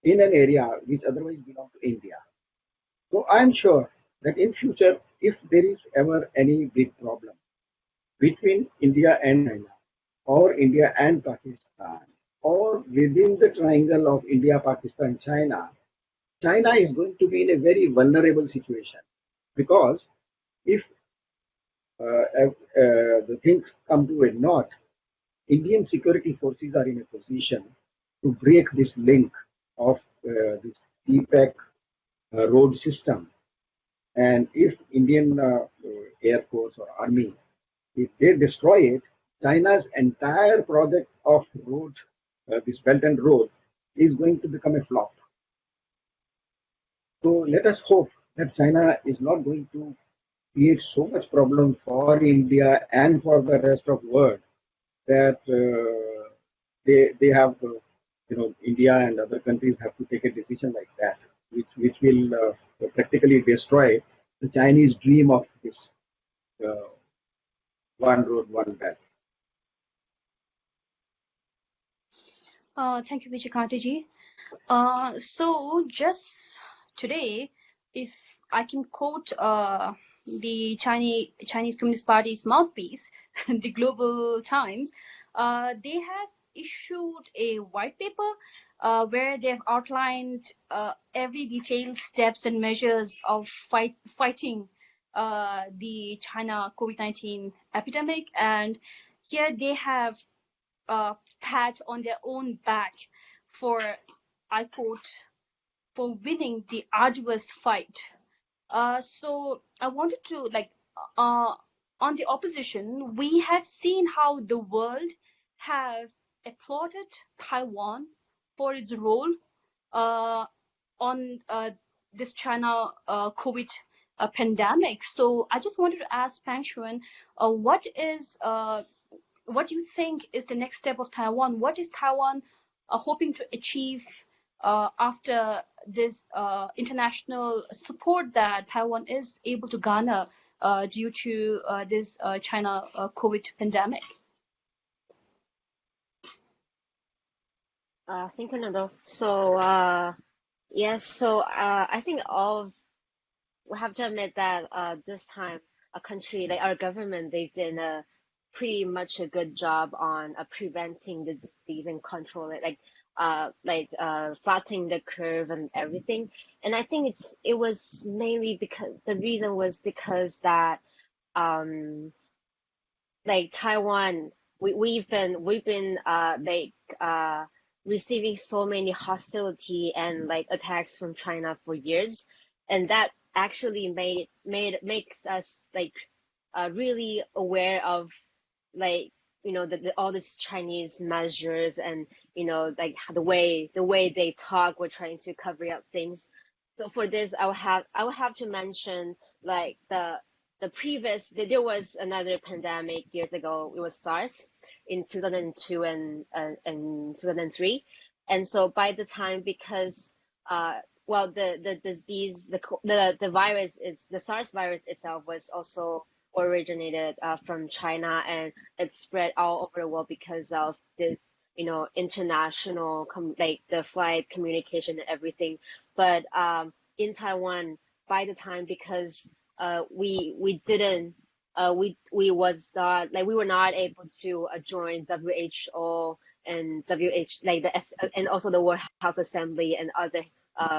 in an area which otherwise belonged to India. So I'm sure that in future, if there is ever any big problem between India and China, or India and Pakistan, or within the triangle of India, Pakistan, China, China is going to be in a very vulnerable situation, because if the things come to a knot, Indian security forces are in a position to break this link of this CPEC road system. And if Indian Air Force or Army, if they destroy it, China's entire project of road, this Belt and Road, is going to become a flop. So let us hope that China is not going to create so much problem for India and for the rest of the world that they have, India and other countries have to take a decision like that, which will practically destroy the Chinese dream of this uh, one road, one belt. Thank you, Vijayanti. So just today, if I can quote the Chinese Communist Party's mouthpiece, the Global Times, they have issued a white paper where they have outlined every detailed steps and measures of fighting the China COVID-19 epidemic, and here they have pat on their own back for, I quote, for winning the arduous fight. So I wanted to uh, on the opposition, we have seen how the world have applauded Taiwan for its role on this China COVID pandemic. So I just wanted to ask Pang Shuan, what do you think is the next step of Taiwan? What is Taiwan hoping to achieve after this international support that Taiwan is able to garner due to this China COVID pandemic? Thank you, Nando. So, yes, so I think we have to admit that this time a country like our government, they've done a pretty much a good job on preventing the disease and control it, flattening the curve and everything. And I think it was mainly because the reason was because that um like Taiwan, we've been receiving so many hostility and like attacks from China for years, and that actually makes us like really aware of like all these Chinese measures, and like the way they talk, we're trying to cover up things. So for this, I will have to mention like the previous there was another pandemic years ago. It was SARS in 2002 and 2003. And so by the time, because well, the disease, the virus is the SARS virus itself was also originated from China, and it spread all over the world because of this international like the flight communication and everything. But in Taiwan, by the time, because we didn't we were not able to join WHO and and also the World Health Assembly and other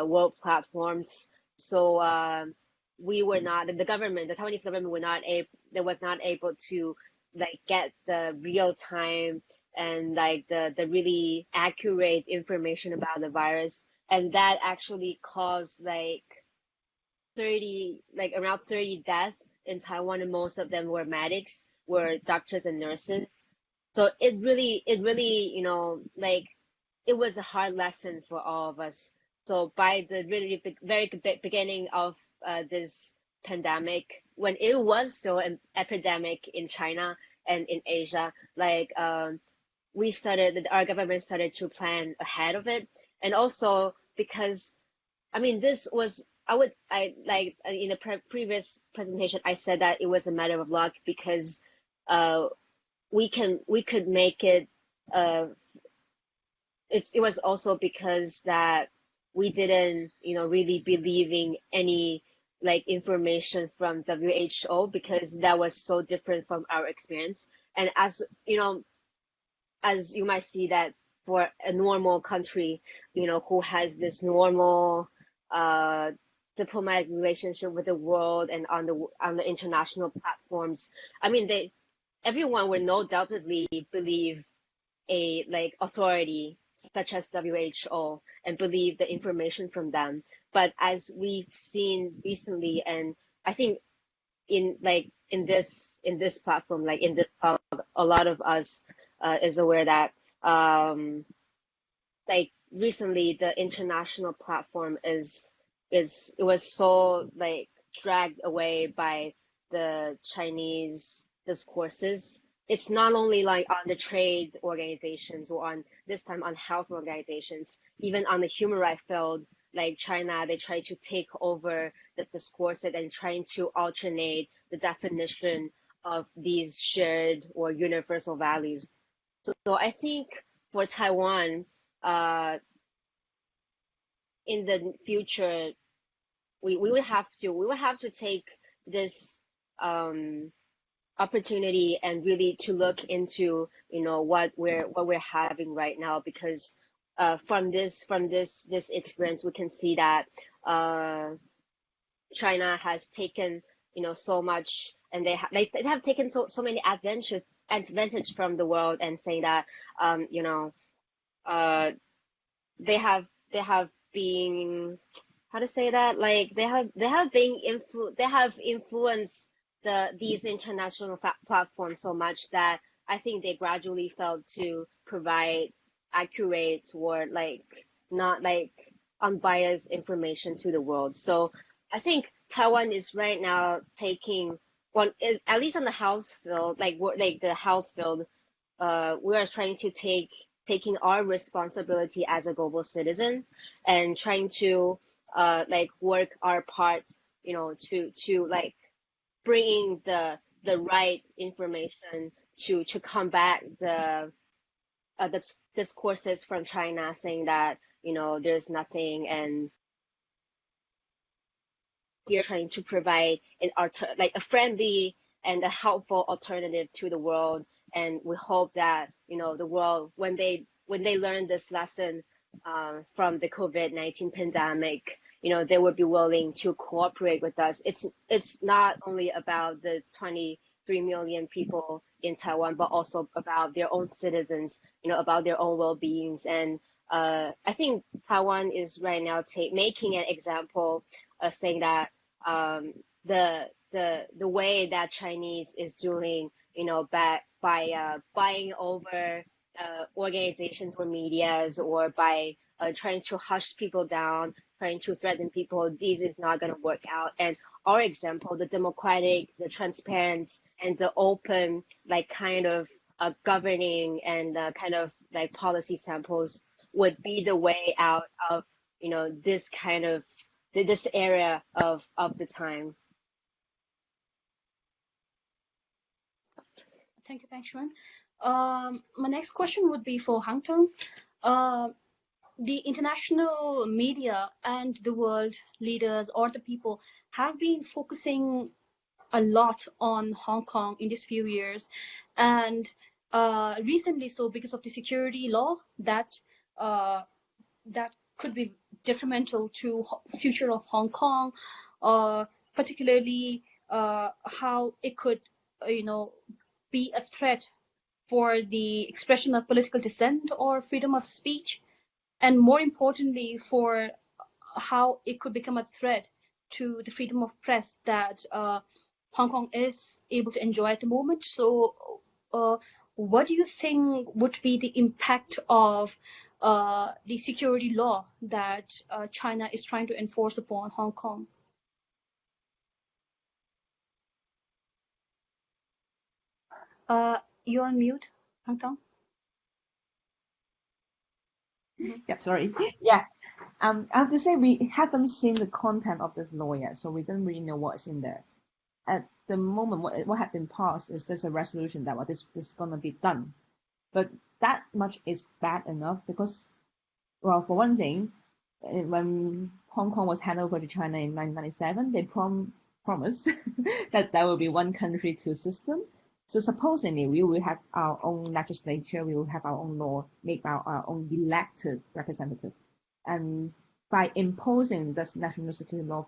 world platforms. So we were not the government, the Taiwanese government was not able to like get the real time and like the really accurate information about the virus, and that actually caused around 30 deaths in Taiwan, and most of them were medics, were doctors and nurses. So it really, like it was a hard lesson for all of us. So by the really very beginning of this pandemic, when it was still an epidemic in China and in Asia, our government started to plan ahead of it, and also because I mean, this was I like in the previous presentation, I said that it was a matter of luck because uh we could make it. It was also because that we didn't really believing any like information from WHO, because that was so different from our experience. And as you might see that for a normal country, who has this normal uh, diplomatic relationship with the world and on the international platforms, I mean, everyone would no doubtedly believe a like authority such as WHO and believe the information from them. But as we've seen recently, and I think in this platform, like in this talk, a lot of us is aware that like recently the international platform it was so like dragged away by the Chinese discourses. It's not only like on the trade organizations or on this time on health organizations, even on the human rights field, like China, they try to take over the discourse and trying to alternate the definition of these shared or universal values. So I think for Taiwan, uh, in the future, we will have to take this opportunity and really to look into what we're having right now, because from this experience we can see that China has taken so much, and they have taken so many advantage from the world, and saying that uh they have been, how to say that, like they have influenced these international platforms so much that I think they gradually failed to provide accurate or like not like unbiased information to the world. So I think Taiwan is right now taking one, at least on the health field, like the health field, we are trying to taking our responsibility as a global citizen, and trying to like work our part, to like bringing the right information to combat the discourses from China saying that there's nothing, and we are trying to provide like a friendly and a helpful alternative to the world. And we hope that, the world, when they learn this lesson from the COVID-19 pandemic, they would be willing to cooperate with us. It's not only about the 23 million people in Taiwan, but also about their own citizens, about their own well-beings. And I think Taiwan is right now making an example, saying that the way that Chinese is doing, by buying over organizations or medias, or by trying to hush people down, trying to threaten people, this is not going to work out. And our example, the democratic, the transparent, and the open, like kind of governing and kind of like policy samples would be the way out of, this kind of this area of the time. Thank you, Peng Shuan. My next question would be for Hang Tong. The international media and the world leaders or the people have been focusing a lot on Hong Kong in these few years, and recently so because of the security law that could be detrimental to future of Hong Kong, particularly how it could be a threat for the expression of political dissent or freedom of speech, and more importantly for how it could become a threat to the freedom of press that Hong Kong is able to enjoy at the moment. So what do you think would be the impact of the security law that China is trying to enforce upon Hong Kong? You're on mute, Hong Kong. Yeah, sorry. Yeah. I have to say we haven't seen the content of this law yet, so we don't really know what's in there. At the moment, what had been passed is just a resolution that this is gonna be done. But that much is bad enough because, well, for one thing, when Hong Kong was handed over to China in 1997, they promised that there will be one country, two system. So supposedly we will have our own legislature, we will have our own law, made by our own elected representative. And by imposing this national security law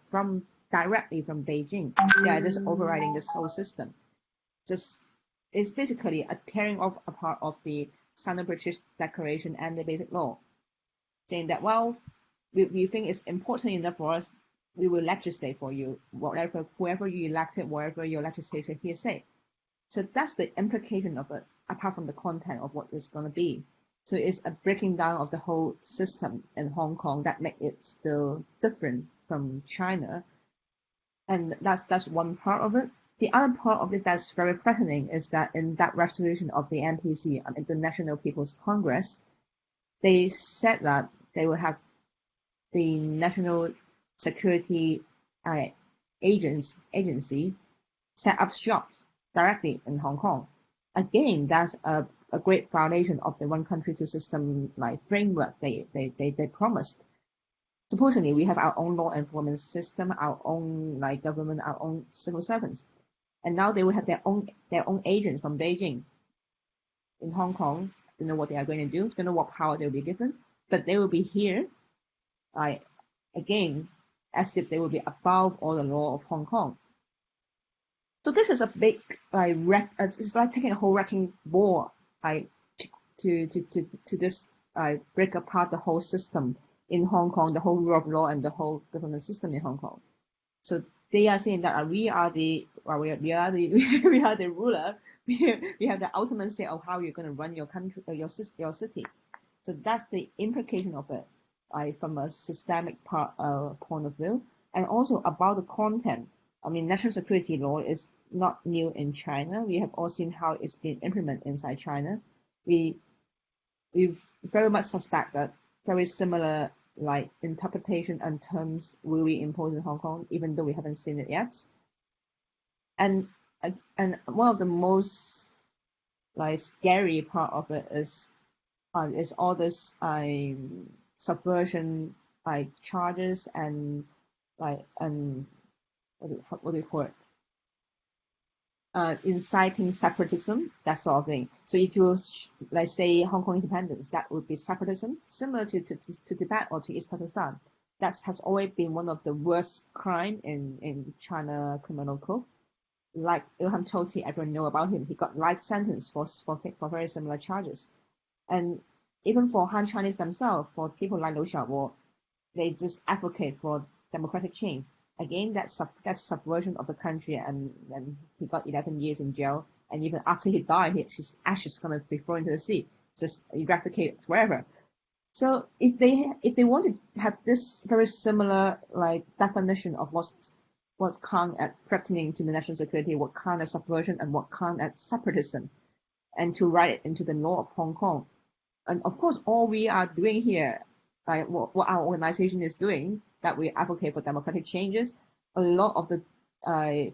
directly from Beijing, they are just overriding this whole system. It's basically a tearing off a part of the Sino-British Declaration and the Basic Law, saying that, well, we think it's important enough for us, we will legislate for you, whoever you elected, whatever your legislature here say. So that's the implication of it, apart from the content of what it's going to be. So it's a breaking down of the whole system in Hong Kong that make it still different from China. And that's one part of it. The other part of it that's very threatening is that in that resolution of the NPC, the National People's Congress, they said that they will have the National Security Agency set up shops directly in Hong Kong. Again, that's a great violation of the one country, two system framework they promised. Supposedly, we have our own law enforcement system, our own government, our own civil servants, and now they will have their own agents from Beijing in Hong Kong. Don't know what they are going to do. Don't know what power they will be given, but they will be here, again, as if they will be above all the law of Hong Kong. So this is a big it's like taking a whole wrecking ball to just break apart the whole system in Hong Kong, the whole rule of law and the whole government system in Hong Kong. So they are saying that we are the ruler. We have the ultimate say of how you're going to run your country, your city. So that's the implication of it, from a systemic point of view, and also about the content. I mean, national security law is not new in China. We have all seen how it's been implemented inside China. We very much suspect that very similar interpretation and terms will be imposed in Hong Kong, even though we haven't seen it yet. And one of the most scary part of it is all this subversion charges and what do you call it? Inciting separatism, that sort of thing. So if you, let's say, Hong Kong independence, that would be separatism, similar to Tibet or to East Pakistan. That has always been one of the worst crime in China criminal code. Like Ilham Tohti, everyone know about him. He got life sentence for very similar charges. And even for Han Chinese themselves, for people like Liu Xiaobo, they just advocate for democratic change. Again, that's subversion of the country, and he got 11 years in jail. And even after he died, his ashes gonna be thrown into the sea, just eradicate forever. So if they want to have this very similar like definition of what's count as threatening to the national security, what count as subversion, and what count as separatism, and to write it into the law of Hong Kong. And of course, all we are doing here, like what our organization is doing, that we advocate for democratic changes. A lot of the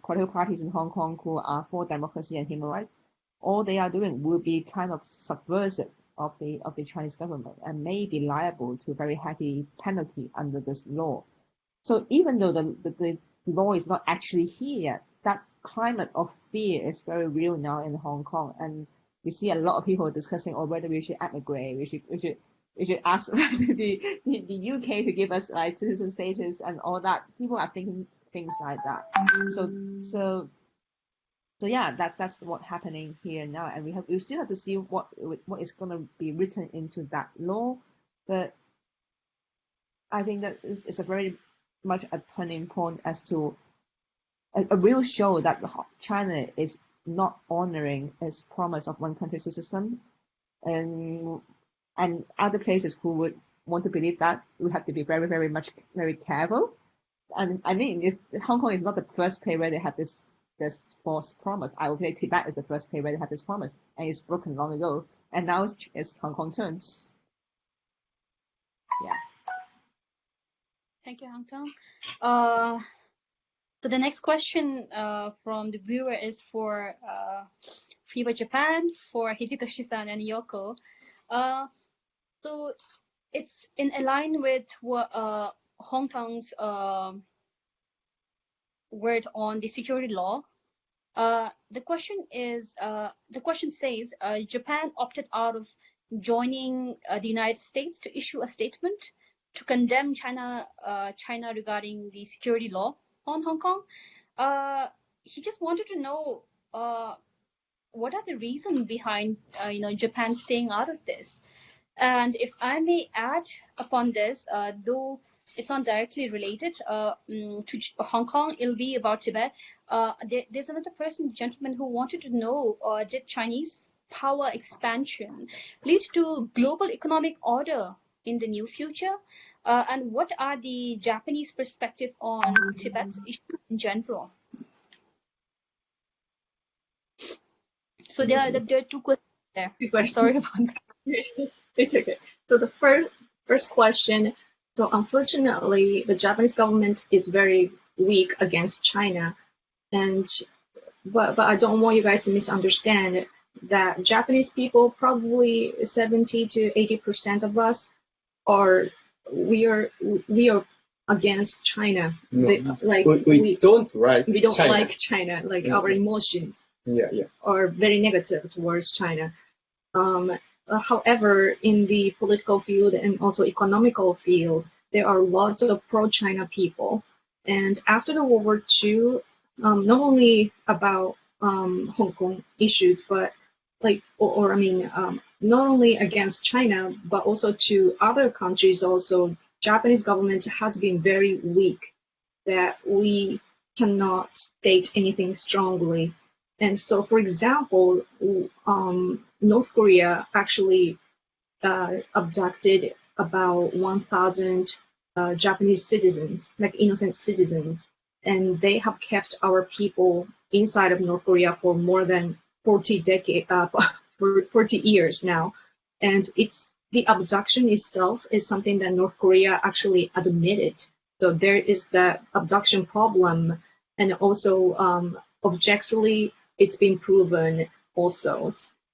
political parties in Hong Kong who are for democracy and human rights, all they are doing will be kind of subversive of the Chinese government and may be liable to very heavy penalty under this law. So even though the law is not actually here, that climate of fear is very real now in Hong Kong, and we see a lot of people discussing whether we should emigrate, we should ask the UK to give us like citizen status and all that. People are thinking things like that. So yeah, that's what's happening here now, and we still have to see what is going to be written into that law. But I think that it's a very much a turning point as to a real show that China is not honoring its promise of one country system, and other places who would want to believe that would have to be very careful. And I mean, Hong Kong is not the first place where they have this false promise. I would say Tibet is the first place where they have this promise, and it's broken long ago. And now it's Hong Kong's turn. Yeah. Thank you, Hang Tong. So the next question from the viewer is for FIBA Japan, for Hidetoshi-san and Yoko. So it's in line with what Hong Tong's word on the security law. The question says, Japan opted out of joining the United States to issue a statement to condemn China regarding the security law on Hong Kong. He just wanted to know what are the reasons behind Japan staying out of this. And if I may add upon this, though it's not directly related to Hong Kong, it'll be about Tibet. There's another gentleman who wanted to know, did Chinese power expansion lead to global economic order in the near future? And what are the Japanese perspective on Tibet's issue in general? So there are two questions there. Sorry about that. It's okay. So the first question. So unfortunately, the Japanese government is very weak against China, but I don't want you guys to misunderstand that Japanese people, probably 70 to 80% of us, we are against China. No, like we don't like we don't China. like China. Like our emotions are very negative towards China. However, in the political field and also economical field, there are lots of pro-China people. And after the World War II, not only about Hong Kong issues, but not only against China, but also to other countries also, Japanese government has been very weak, that we cannot state anything strongly. And so, for example, North Korea actually abducted about 1,000 Japanese citizens, like innocent citizens, and they have kept our people inside of North Korea for more than 40 years now. And the abduction itself is something that North Korea actually admitted. So there is that abduction problem, and also objectively, it's been proven also.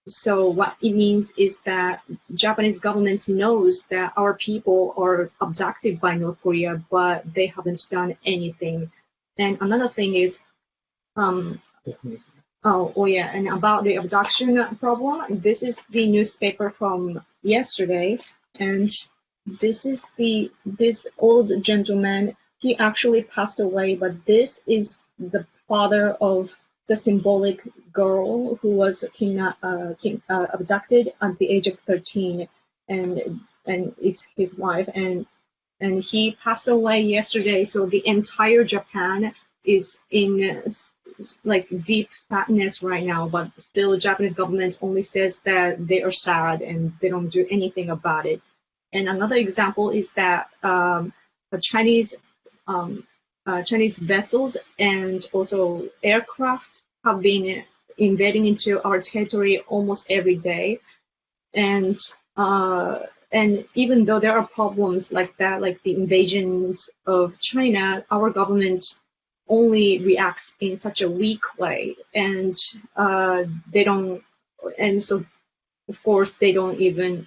So what it means is that Japanese government knows that our people are abducted by North Korea, but they haven't done anything. And another thing is, and about the abduction problem. This is the newspaper from yesterday, and this old gentleman. He actually passed away, but this is the father of the symbolic girl who was abducted at the age of 13, and it's his wife, and he passed away yesterday. So the entire Japan is in like deep sadness right now, but still the Japanese government only says that they are sad and they don't do anything about it. And another example is that Chinese vessels and also aircraft have been invading into our territory almost every day. And even though there are problems like that, like the invasions of China, our government only reacts in such a weak way, and they don't. And so, of course, they don't even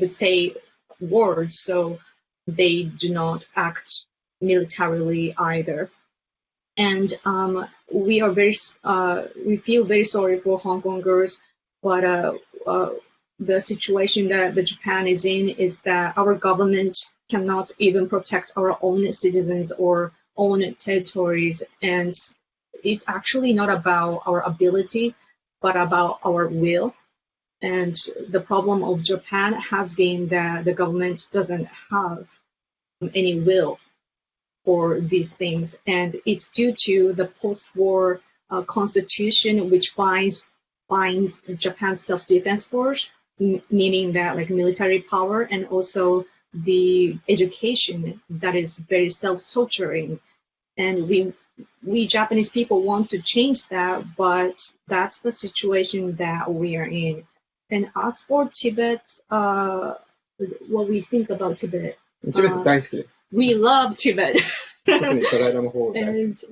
say words, so they do not act militarily either. And we feel very sorry for Hong Kongers, but the situation that the Japan is in is that our government cannot even protect our own citizens or own territories, and it's actually not about our ability, but about our will. And the problem of Japan has been that the government doesn't have any will for these things, and it's due to the post-war constitution, which binds Japan's self-defense force, meaning that like military power, and also the education that is very self-torturing. And we Japanese people want to change that, but that's the situation that we are in. And as for Tibet, what we think about Tibet, チベット大好きで、 we love Tibet. 特にトライダの方が大好 And き。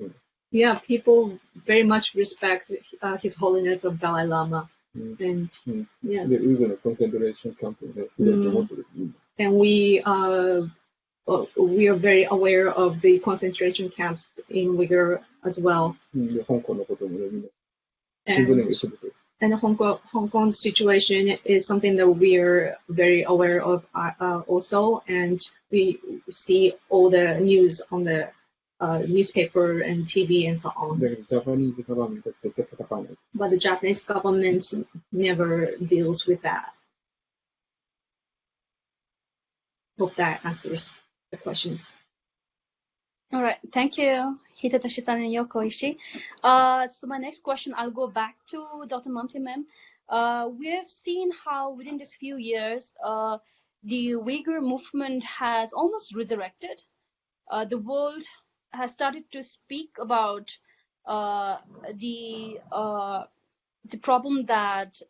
yeah, people very much respect His Holiness of Dalai Lama. うん And うん yeah, で、ウイグルのコンセントレーションキャンプで、イベントを持ってる。うん and we are very aware of the concentration camps in Uyghur as well. で、香港のこともね、みんな、新聞 And にも一緒に。 and Hong Kong's situation is something that we're very aware of also, and we see all the news on the newspaper and TV and so on. だけど、ジャパニーズガバメントは絶対戦わない。 But the Japanese government never deals with that. Hope that answers the questions. All right, thank you, Hidetoshi-san and Yoko Ishii. So my next question, I'll go back to Dr. Mamti ma'am. We have seen how within these few years, the Uyghur movement has almost resurrected. The world has started to speak about the problem that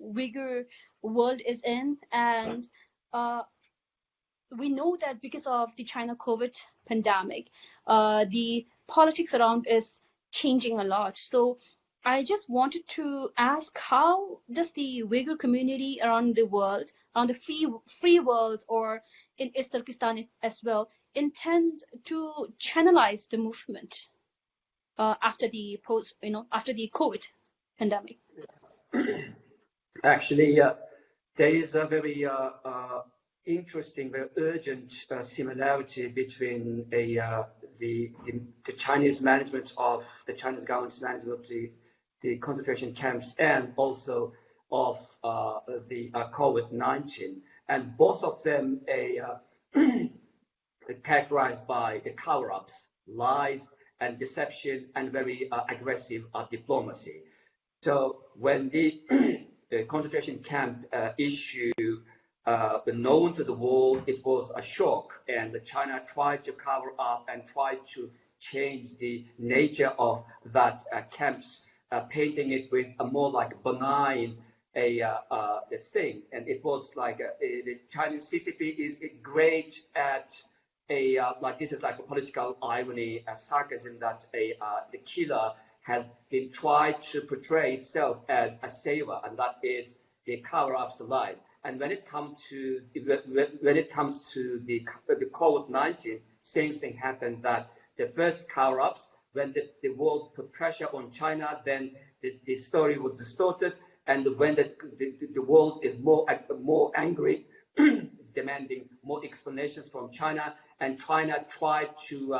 Uyghur world is in, and we know that because of the China COVID pandemic, the politics around is changing a lot. So I just wanted to ask, how does the Uyghur community around the world, around the free world, or in East Turkestan as well, intend to channelize the movement after the after the COVID pandemic? Actually, there is a very interesting, very urgent similarity between the Chinese management of the Chinese government's management of the concentration camps and also of the COVID-19, and both of them characterized by the cover-ups, lies, and deception, and very aggressive diplomacy. So when the concentration camp issue known to the world, it was a shock, and China tried to cover up and tried to change the nature of that camps, painting it with a more like benign the thing. And it was like the Chinese CCP is great at like this is like a political irony, a sarcasm that the killer has been tried to portray itself as a savior, and that is the cover-ups lies. And when it comes to the COVID-19, same thing happened, that The first cover-ups, when the world put pressure on China, then the story was distorted, and when the world is more angry, demanding more explanations from China, and China tried to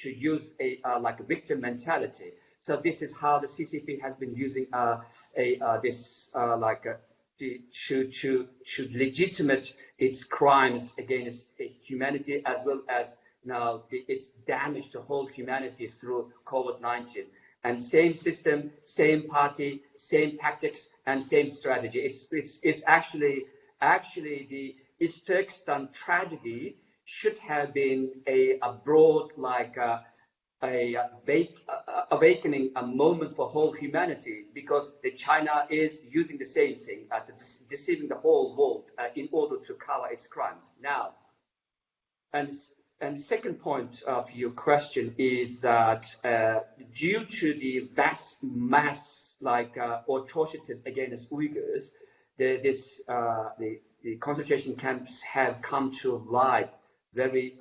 use like a victim mentality. So this is how the CCP has been using to legitimate its crimes against humanity, as well as now its damage to whole humanity through COVID-19. And same system, same party, same tactics, and same strategy. It's actually the East Turkestan tragedy should have been a broad awakening, a moment for whole humanity, because China is using the same thing, deceiving the whole world in order to cover its crimes. Now, and second point of your question is that due to the vast mass atrocities against Uyghurs, the concentration camps have come to light very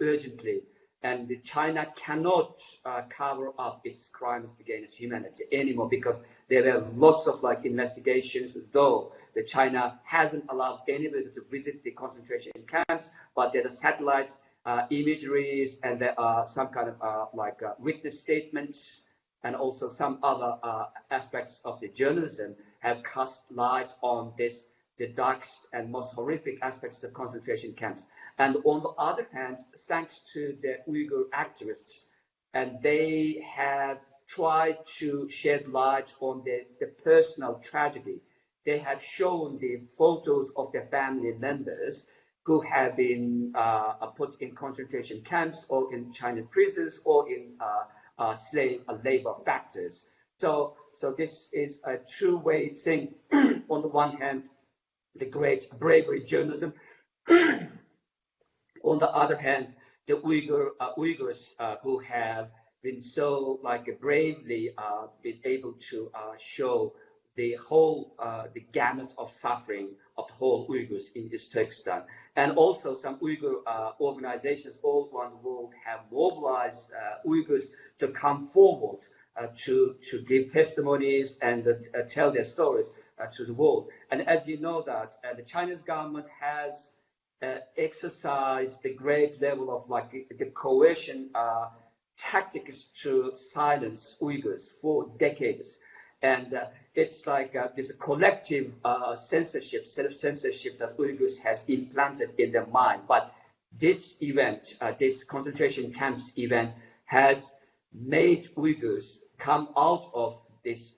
urgently, and China cannot cover up its crimes against humanity anymore, because there are lots of investigations, though the China hasn't allowed anybody to visit the concentration camps, but there are satellites, imageries, and there are some kind of witness statements, and also some other aspects of the journalism have cast light on the darkest and most horrific aspects of concentration camps. And on the other hand, thanks to the Uyghur activists, and they have tried to shed light on the personal tragedy. They have shown the photos of their family members who have been put in concentration camps or in Chinese prisons or in slave labor factories. So this is a two-way thing. On the one hand, the great bravery journalism. On the other hand, the Uyghurs who have been so bravely been able to show the whole the gamut of suffering of the whole Uyghurs in East Turkestan. And also some Uyghur organizations all around the world have mobilized Uyghurs to come forward to give testimonies and tell their stories to the world. And as you know that the Chinese government has exercised the great level of the coercion tactics to silence Uyghurs for decades. And it's this collective censorship, self-censorship that Uyghurs has implanted in their mind. But this event, this concentration camps event, has made Uyghurs come out of this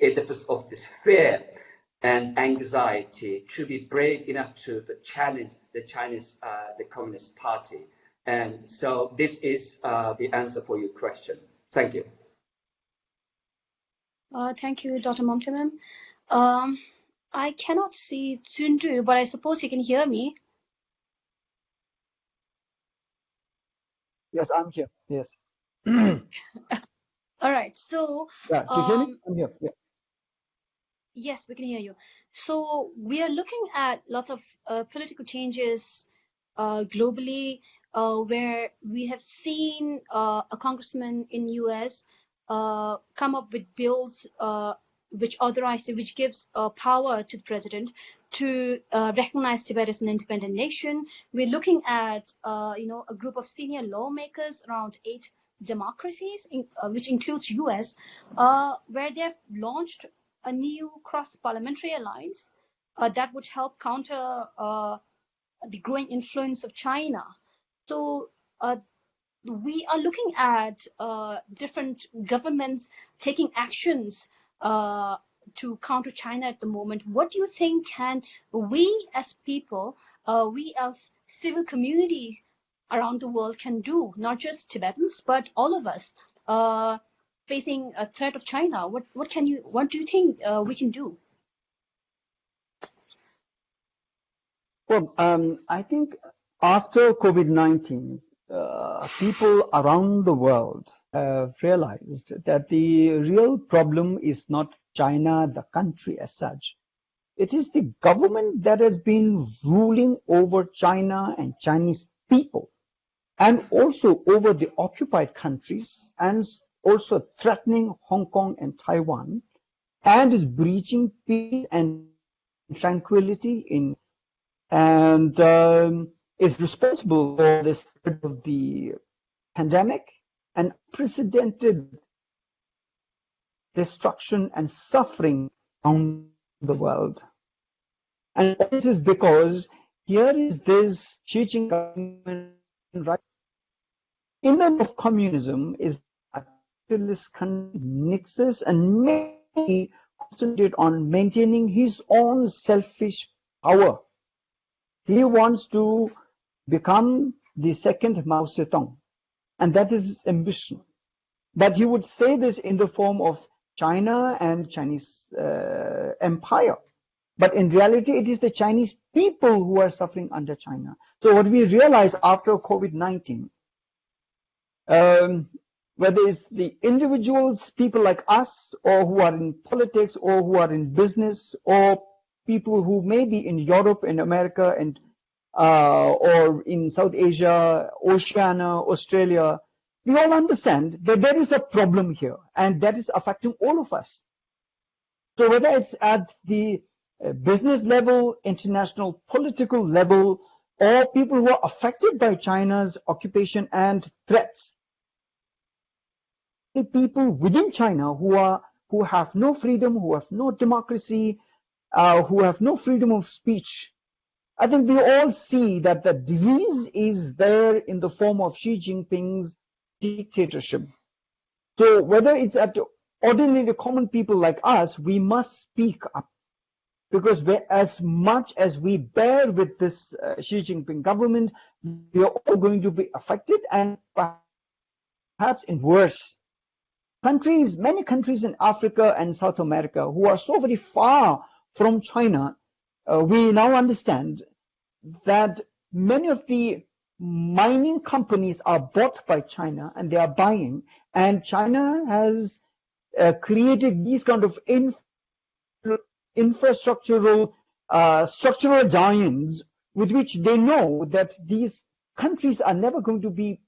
edifice of this fear and anxiety to be brave enough to challenge the Chinese, the Communist Party. And so this is the answer for your question. Thank you. Thank you, Dr. Momtamim. I cannot see Tsundu, but I suppose you can hear me. Yes, I'm here. Yes. All right. So, Yeah, to hear me? I'm here. Yeah. yes, we can hear you. So we are looking at lots of political changes globally, where we have seen a congressman in US come up with bills which gives power to the president to recognize Tibet as an independent nation. We're looking at a group of senior lawmakers, around 8 democracies, which includes US, where they have launched a new cross-parliamentary alliance that would help counter the growing influence of China. So we are looking at different governments taking actions to counter China at the moment. What do you think can we as people, we as civil community around the world can do, not just Tibetans, but all of us facing a threat of China? What do you think we can do? Well, I think after COVID-19, people around the world have realized that the real problem is not China, the country as such. It is the government that has been ruling over China and Chinese people. and also over the occupied countries, and also threatening Hong Kong and Taiwan, and is breaching peace and tranquility in, and is responsible for the spread of the pandemic and unprecedented destruction and suffering around the world. And this is because here is this Xi Jinping government, right? In the name of communism is a capitalist country, nixes and may concentrate on maintaining his own selfish power. He wants to become the second Mao Zedong, and that is his ambition. But he would say this in the form of China and Chinese empire. But in reality, it is the Chinese people who are suffering under China. So what we realize after COVID-19, whether it's the individuals, people like us, or who are in politics, or who are in business, or people who may be in Europe and America and or in South Asia, Oceania, Australia, we all understand that there is a problem here, and that is affecting all of us. So whether it's at the business level, international political level, or people who are affected by China's occupation and threats, people within China who have no freedom, who have no democracy, who have no freedom of speech. I think we all see that the disease is there in the form of Xi Jinping's dictatorship. So whether it's at ordinary common people like us, we must speak up, because as much as we bear with this Xi Jinping government, we are all going to be affected, and perhaps in worse. Many countries in Africa and South America who are so very far from China, we now understand that many of the mining companies are bought by China, and they are buying, and China has created these kind of infrastructural structural giants with which they know that these countries are never going to be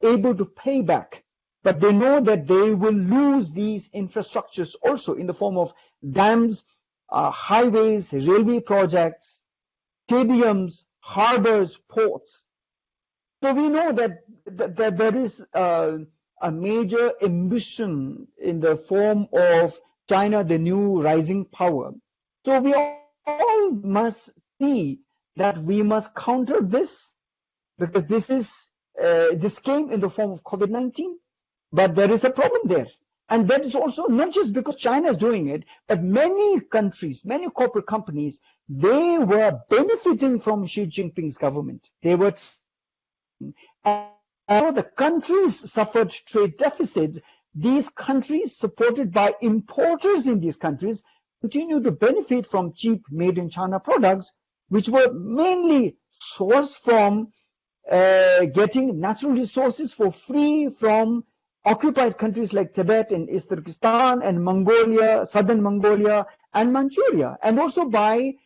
able to pay back. But they know that they will lose these infrastructures also in the form of dams, highways, railway projects, stadiums, harbors, ports. So we know that there is a major ambition in the form of China, the new rising power. So we all must see that we must counter this, because this came in the form of COVID-19. But there is a problem there. And that is also not just because China is doing it, but many countries, many corporate companies, they were benefiting from Xi Jinping's government. And the countries suffered trade deficits. These countries, supported by importers in these countries, continue to benefit from cheap made-in-China products, which were mainly sourced from getting natural resources for free from occupied countries like Tibet and East Turkestan and Mongolia, southern Mongolia and Manchuria, and also by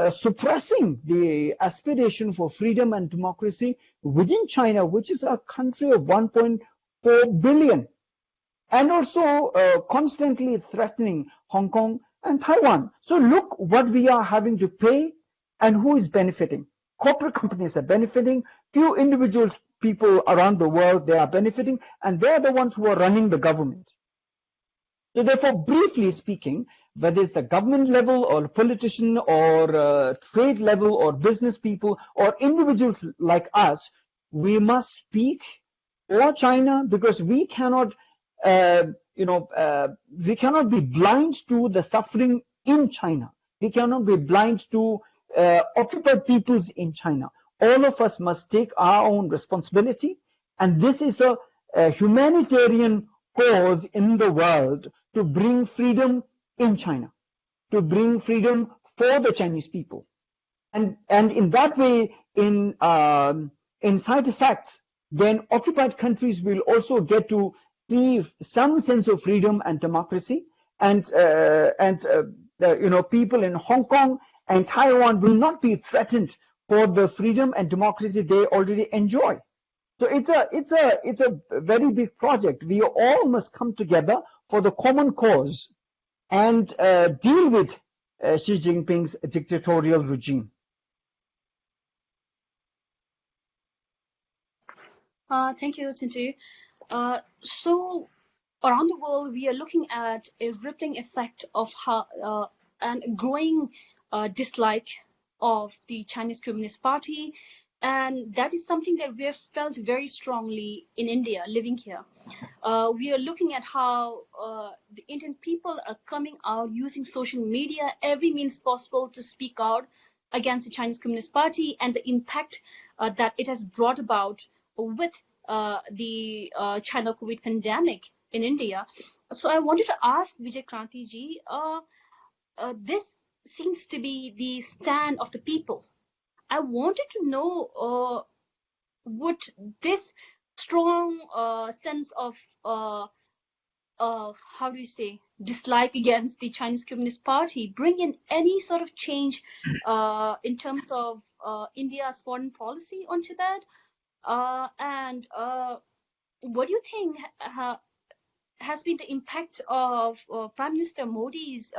suppressing the aspiration for freedom and democracy within China, which is a country of 1.4 billion, and also constantly threatening Hong Kong and Taiwan. So look what we are having to pay, and who is benefiting. Corporate companies are benefiting, few individuals, people around the world, they are benefiting, and they are the ones who are running the government. So therefore, briefly speaking, whether it's the government level or politician or trade level or business people or individuals like us, we must speak for China, because we cannot, we cannot be blind to the suffering in China. We cannot be blind to occupied peoples in China. All of us must take our own responsibility, and this is a humanitarian cause in the world to bring freedom in China, to bring freedom for the Chinese people. And in that way, in side effects, then occupied countries will also get to see some sense of freedom and democracy, and people in Hong Kong and Taiwan will not be threatened for the freedom and democracy they already enjoy. So it's a very big project. We all must come together for the common cause and deal with Xi Jinping's dictatorial regime. Thank you, Tintu. So around the world, we are looking at a rippling effect of how and a growing dislike of the Chinese Communist Party, and that is something that we have felt very strongly in India, living here. We are looking at how the Indian people are coming out using social media, every means possible to speak out against the Chinese Communist Party and the impact that it has brought about with the China COVID pandemic in India. So I wanted to ask Vijay Kranti ji, this seems to be the stand of the people. I wanted to know, would this strong sense of how do you say, dislike against the Chinese Communist Party bring in any sort of change in terms of India's foreign policy on Tibet? And what do you think has been the impact of Prime Minister Modi's,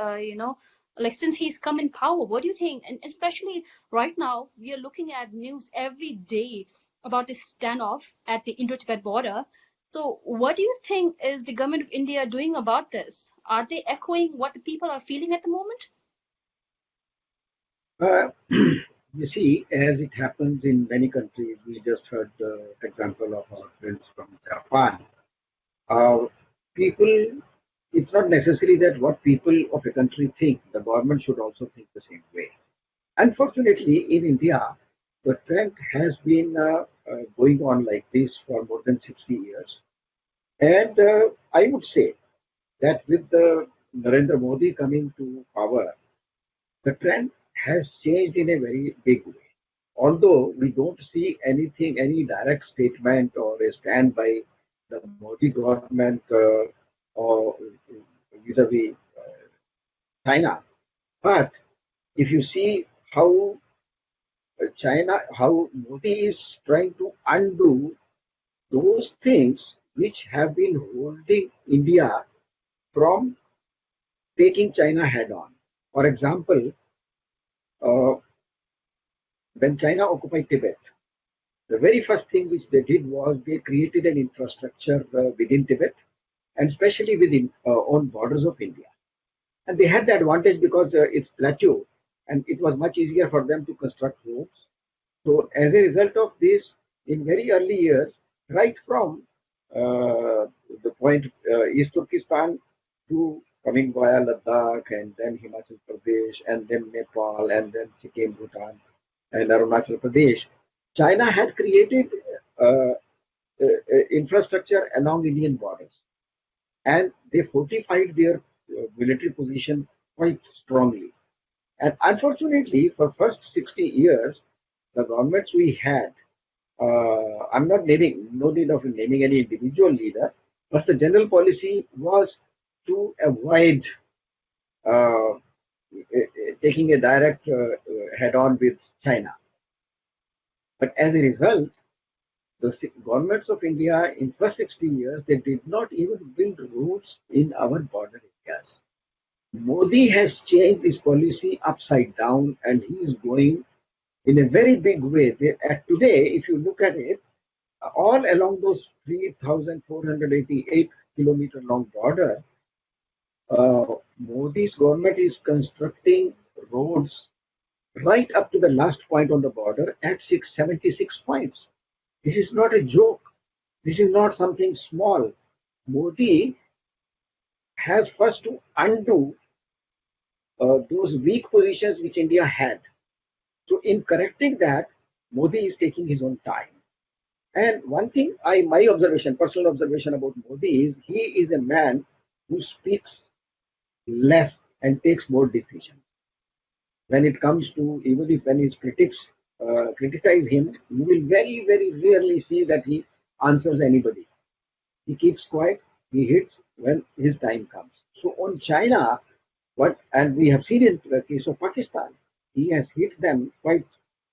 like since he's come in power? What do you think? And especially right now, we are looking at news every day about this standoff at the Indo-Tibet border. So what do you think is the government of India doing about this? Are they echoing what the people are feeling at the moment? You see, as it happens in many countries, we just heard the example of our friends from Japan. People, it's not necessary that what people of a country think, the government should also think the same way. Unfortunately, in India, the trend has been going on like this for more than 60 years. And I would say that with the Narendra Modi coming to power, the trend has changed in a very big way. Although we don't see anything, any direct statement or a stand by the Modi government or vis-a-vis China, but if you see how how Modi is trying to undo those things which have been holding India from taking China head on. For example, uh, when China occupied Tibet, the very first thing which they did was they created an infrastructure within Tibet and especially within on borders of India. And they had the advantage because it's plateau and it was much easier for them to construct roads. So as a result of this, in very early years, right from the point East Turkestan to coming via Ladakh and then Himachal Pradesh and then Nepal and then Sikkim, Bhutan and Arunachal Pradesh, China had created infrastructure along Indian borders and they fortified their military position quite strongly. And unfortunately, for first 60 years, the governments we had, I'm not naming, no need of naming any individual leader, but the general policy was to avoid taking a direct head-on with China. But as a result, the governments of India in first 60 years, they did not even build roads in our border areas. Modi has changed his policy upside down and he is going in a very big way. Today, if you look at it, all along those 3,488 kilometer long border, Modi's government is constructing roads right up to the last point on the border at 676 points. This is not a joke. This is not something small. Modi has first to undo those weak positions which India had. So in correcting that, Modi is taking his own time. And one thing, my observation, personal observation about Modi is he is a man who speaks less and takes more decisions. When it comes to, even if when his critics criticize him, you will very, very rarely see that he answers anybody. He keeps quiet, he hits when his time comes. So on China, and we have seen in the case of Pakistan, he has hit them quite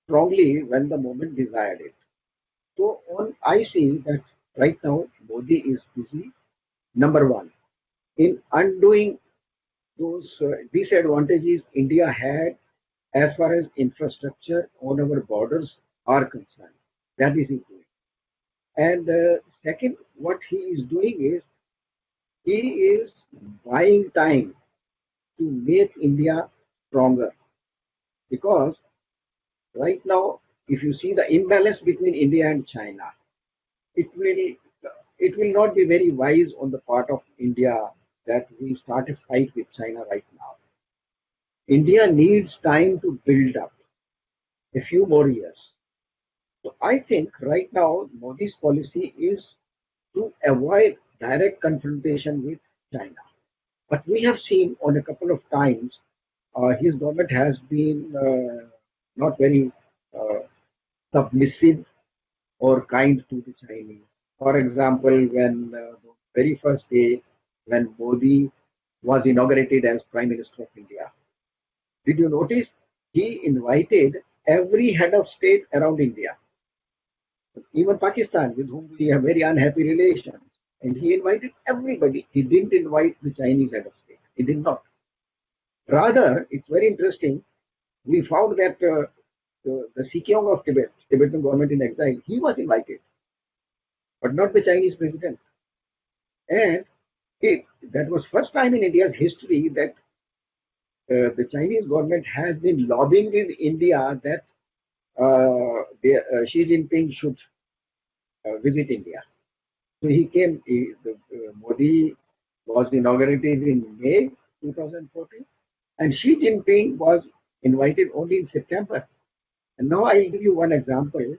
strongly when the moment desired it. So I see that right now Modi is busy, number one, in undoing those disadvantages India had as far as infrastructure on our borders are concerned. That is he doing. And second, what he is doing is he is buying time to make India stronger. Because right now, if you see the imbalance between India and China, it will it will not be very wise on the part of India that we start a fight with China right now. India needs time to build up a few more years. So I think right now Modi's policy is to avoid direct confrontation with China. But we have seen on a couple of times his government has been not very uh, submissive or kind to the Chinese. For example, when the very first day when Modi was inaugurated as Prime Minister of India, did you notice he invited every head of state around India, even Pakistan, with whom we have very unhappy relations, and he invited everybody. He didn't invite the Chinese head of state. He did not. Rather, it's very interesting. We found that the Sikyong of Tibet, Tibetan government in exile, he was invited, but not the Chinese president. And that was first time in India's history that the Chinese government has been lobbying with India that Xi Jinping should visit India. So he came. Modi was inaugurated in May 2014, and Xi Jinping was invited only in September. And now I'll give you one example.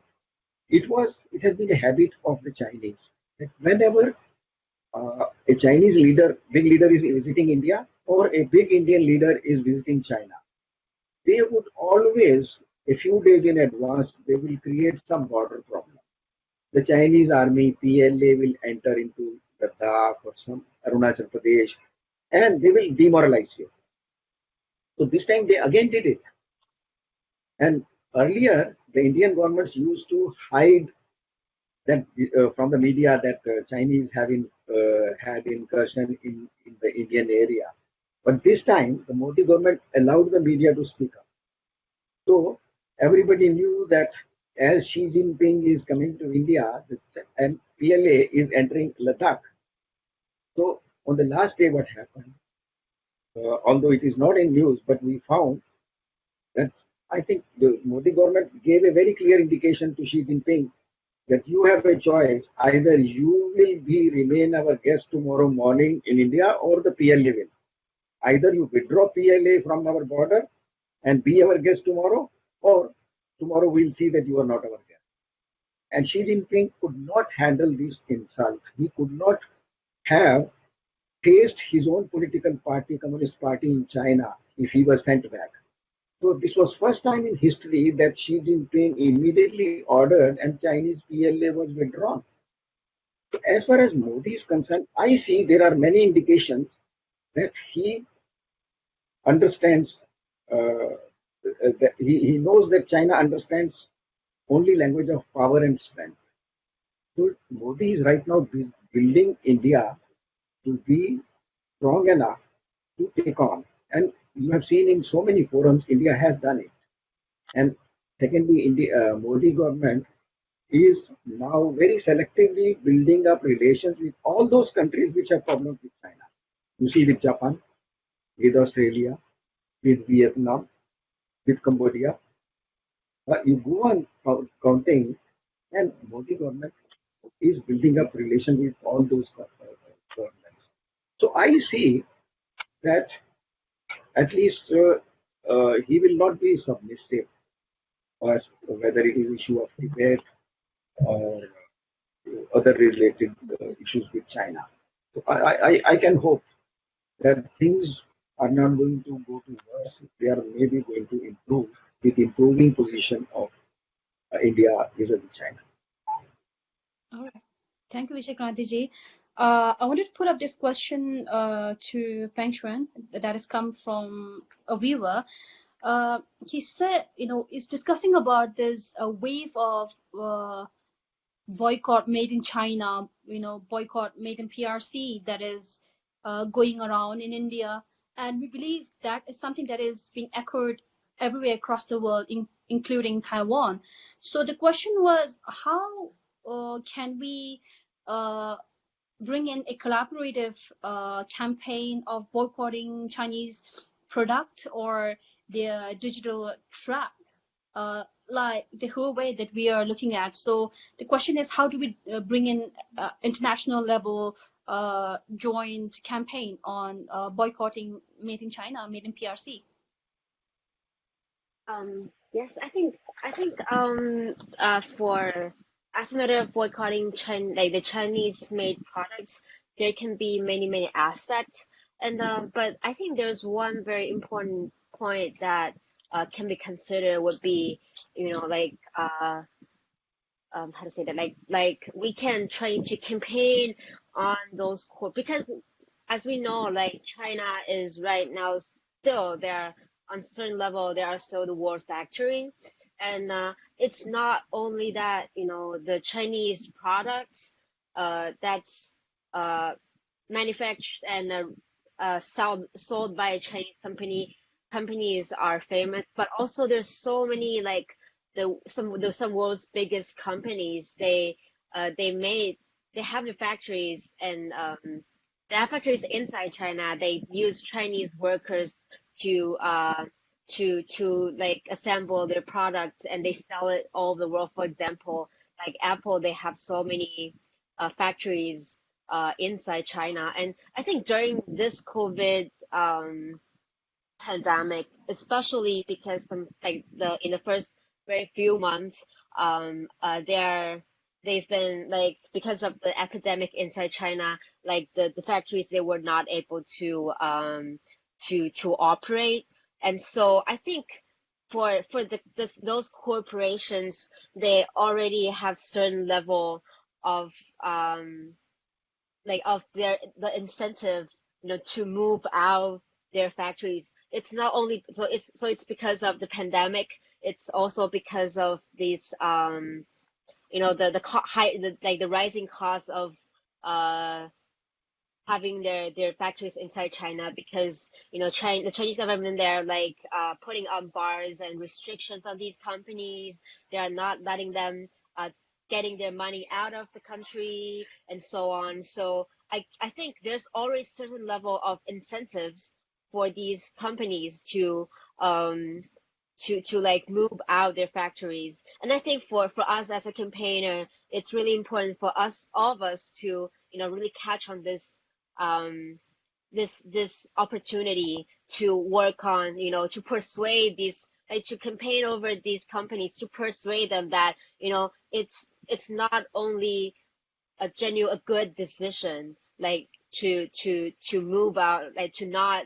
It has been a habit of the Chinese that whenever a Chinese leader, big leader is visiting India, or a big Indian leader is visiting China, they would always, a few days in advance, they will create some border problem. The Chinese army, PLA, will enter into Ladakh or some Arunachal Pradesh, and they will demoralize you. So this time they again did it. And earlier, the Indian governments used to hide that from the media that Chinese had incursion in the Indian area. But this time, the Modi government allowed the media to speak up. So everybody knew that as Xi Jinping is coming to India and PLA is entering Ladakh. So on the last day, what happened? Although it is not in news, but we found that I think the Modi government gave a very clear indication to Xi Jinping that you have a choice. Either you will remain our guest tomorrow morning in India, or the PLA will. Either you withdraw PLA from our border and be our guest tomorrow, or tomorrow we'll see that you are not our guest. And Xi Jinping could not handle this insult. He could not have faced his own political party, Communist Party in China, if he was sent back. So this was first time in history that Xi Jinping immediately ordered and Chinese PLA was withdrawn. So as far as Modi is concerned, I see there are many indications that he understands, that he knows that China understands only language of power and strength. So Modi is right now building India to be strong enough to take on. And you have seen in so many forums, India has done it. And secondly, Modi government is now very selectively building up relations with all those countries which have problems with China. You see with Japan, with Australia, with Vietnam, with Cambodia. You go on counting, and Modi government is building up relations with all those governments. So I see that at least he will not be submissive, or whether it is issue of Tibet or other related issues with China. So I can hope that things are not going to go to worse. They are maybe going to improve with improving position of India vis-a-vis China. All right. Thank you, Vishakranti. I wanted to put up this question to Peng Shuan that has come from a viewer. He said, it's discussing about this wave of boycott made in China, boycott made in PRC that is going around in India. And we believe that is something that is being echoed everywhere across the world, including Taiwan. So the question was, how can we bring in a collaborative campaign of boycotting Chinese product or their digital trap, like the Huawei that we are looking at. So the question is, how do we bring in international level joint campaign on boycotting made in China, made in PRC? Yes, I think for as a matter of boycotting China, like the Chinese made products, there can be many aspects. And but I think there's one very important point that can be considered would be, like how to say that, like we can try to campaign on those core, because as we know, like China is right now still there on certain level, they are still the world factory. And it's not only that, the Chinese products that's manufactured and sold by a Chinese companies are famous, but also there's so many, like some world's biggest companies, they have their factories, and they have factories inside China. They use Chinese workers to like assemble their products, and they sell it all over the world. For example, like Apple, they have so many factories inside China. And I think during this COVID pandemic, especially because in the first very few months, they've been, like, because of the epidemic inside China, like the factories, they were not able to operate. And so I think for those corporations, they already have certain level of the incentive, to move out their factories. It's not only it's because of the pandemic. It's also because of these the rising cost of having their factories inside China, because the Chinese government, they're like putting on bars and restrictions on these companies. They are not letting them getting their money out of the country and so on. So I think there's always certain level of incentives for these companies to like move out their factories. And I think for us as a campaigner, it's really important for all of us to really catch on this this opportunity to work on, to persuade these, like, to campaign over these companies, to persuade them that it's not only a good decision, like to move out, like to not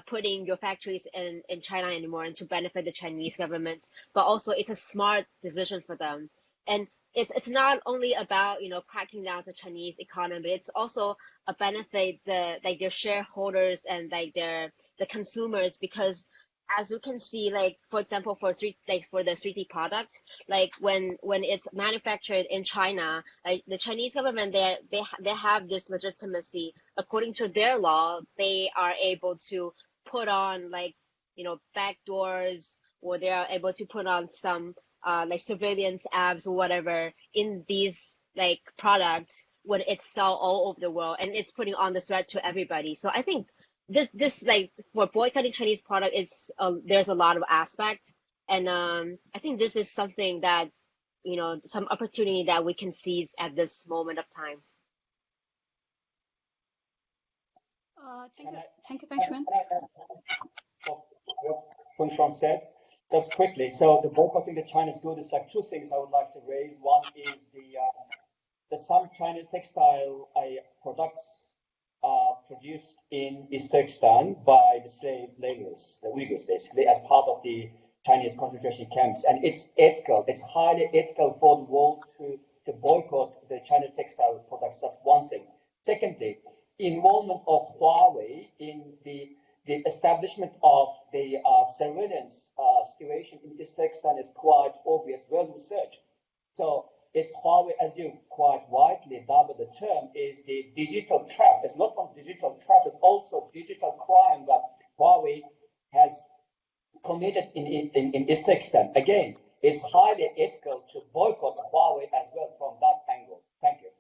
putting your factories in China anymore and to benefit the Chinese government, but also it's a smart decision for them. And it's not only about cracking down the Chinese economy, it's also a benefit their shareholders and the consumers, because as you can see, like for example, for the 3C products, like when it's manufactured in China, like the Chinese government, they have this legitimacy. According to their law, they are able to put on, like, back doors, or they are able to put on some like surveillance apps or whatever in these like products when it's sold all over the world, and it's putting on the threat to everybody. So I think this like for boycotting Chinese product, it's there's a lot of aspects, and I think this is something that some opportunity that we can seize at this moment of time. Thank you, Peng. What Peng Shuang said, just quickly. So the boycotting the China's good is like two things I would like to raise. One is the some Chinese textile products are produced in Uzbekistan by the slave laborers, the Uyghurs, basically, as part of the Chinese concentration camps. And it's ethical. It's highly ethical for the world to boycott the Chinese textile products. That's one thing. Secondly, involvement of Huawei in the establishment of the surveillance situation in Uzbekistan is quite obvious, well researched. So it's Huawei, as you quite widely dubbed the term, is the digital trap. It's not only digital trap, it's also digital crime that Huawei has committed in Uzbekistan. Again, it's highly ethical to boycott Huawei as well from that angle. Thank you.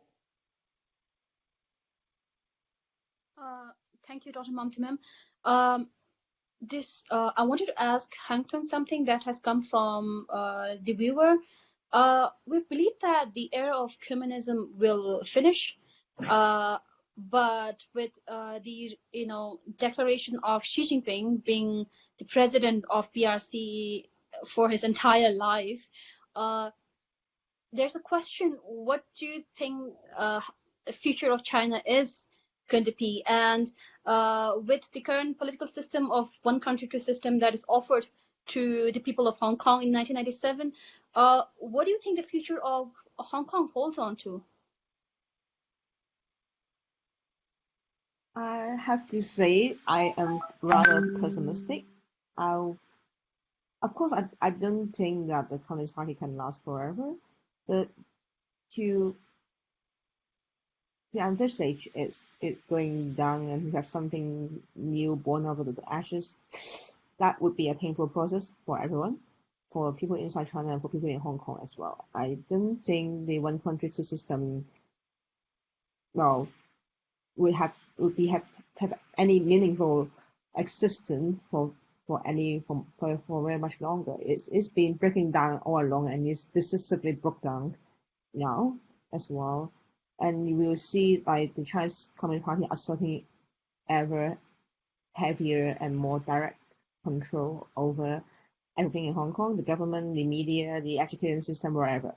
Thank you, Dr. Mamtimem. I wanted to ask Hangton something that has come from the viewer. We believe that the era of communism will finish, but with the declaration of Xi Jinping being the president of PRC for his entire life, there's a question: what do you think the future of China is going to be? And with the current political system of one country, two system that is offered to the people of Hong Kong in 1997, what do you think the future of Hong Kong holds on to? I have to say I am rather pessimistic. Of course, I don't think that the Communist Party can last forever, but to envisage it going down and we have something new born out of the ashes, that would be a painful process for everyone, for people inside China and for people in Hong Kong as well. I don't think the one country two system, well, would have any meaningful existence for very much longer. It's been breaking down all along, and it's decisively broke down now as well. And you will see like the Chinese Communist Party asserting ever heavier and more direct control over everything in Hong Kong, the government, the media, the education system, wherever.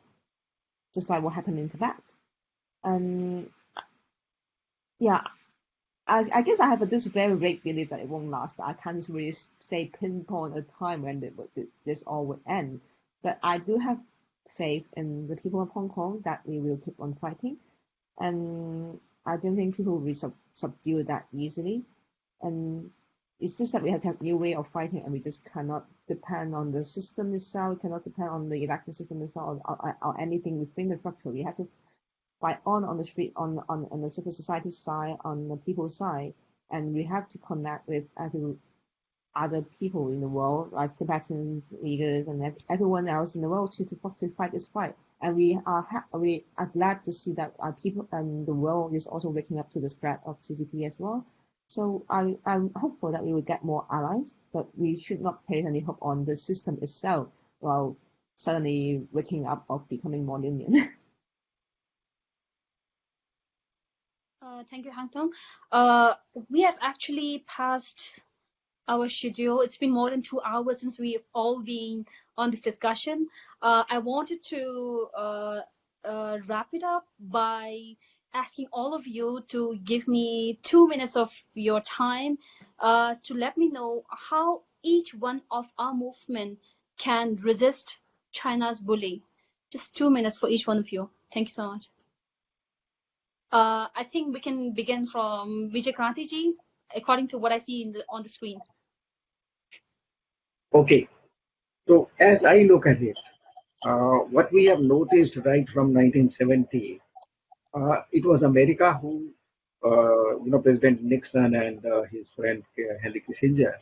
Just like what happened in Tibet. And yeah, I guess I have this very vague belief that it won't last, but I can't really say pinpoint a time when this all would end. But I do have faith in the people of Hong Kong that we will keep on fighting. And I don't think people will be subdued that easily. And it's just that we have to have a new way of fighting, and we just cannot depend on the system itself, we cannot depend on the election system itself or anything within the structure. We have to fight on the street, on the civil society side, on the people's side, and we have to connect with other people in the world, like Tibetans, Uyghurs, and everyone else in the world to fight this fight. And we are glad to see that our people and the world is also waking up to the threat of CCP as well. So I'm hopeful that we will get more allies, but we should not place any hope on the system itself while suddenly waking up or becoming more lenient. Thank you, Hang Tong. We have actually passed our schedule. It's been more than 2 hours since we've all been on this discussion. I wanted to wrap it up by asking all of you to give me 2 minutes of your time to let me know how each one of our movement can resist China's bully. Just 2 minutes for each one of you. Thank you so much. I think we can begin from Vijay Krantiji, according to what I see on the screen. Okay, so as I look at it, what we have noticed right from 1970, it was America who, President Nixon and his friend Henry Kissinger,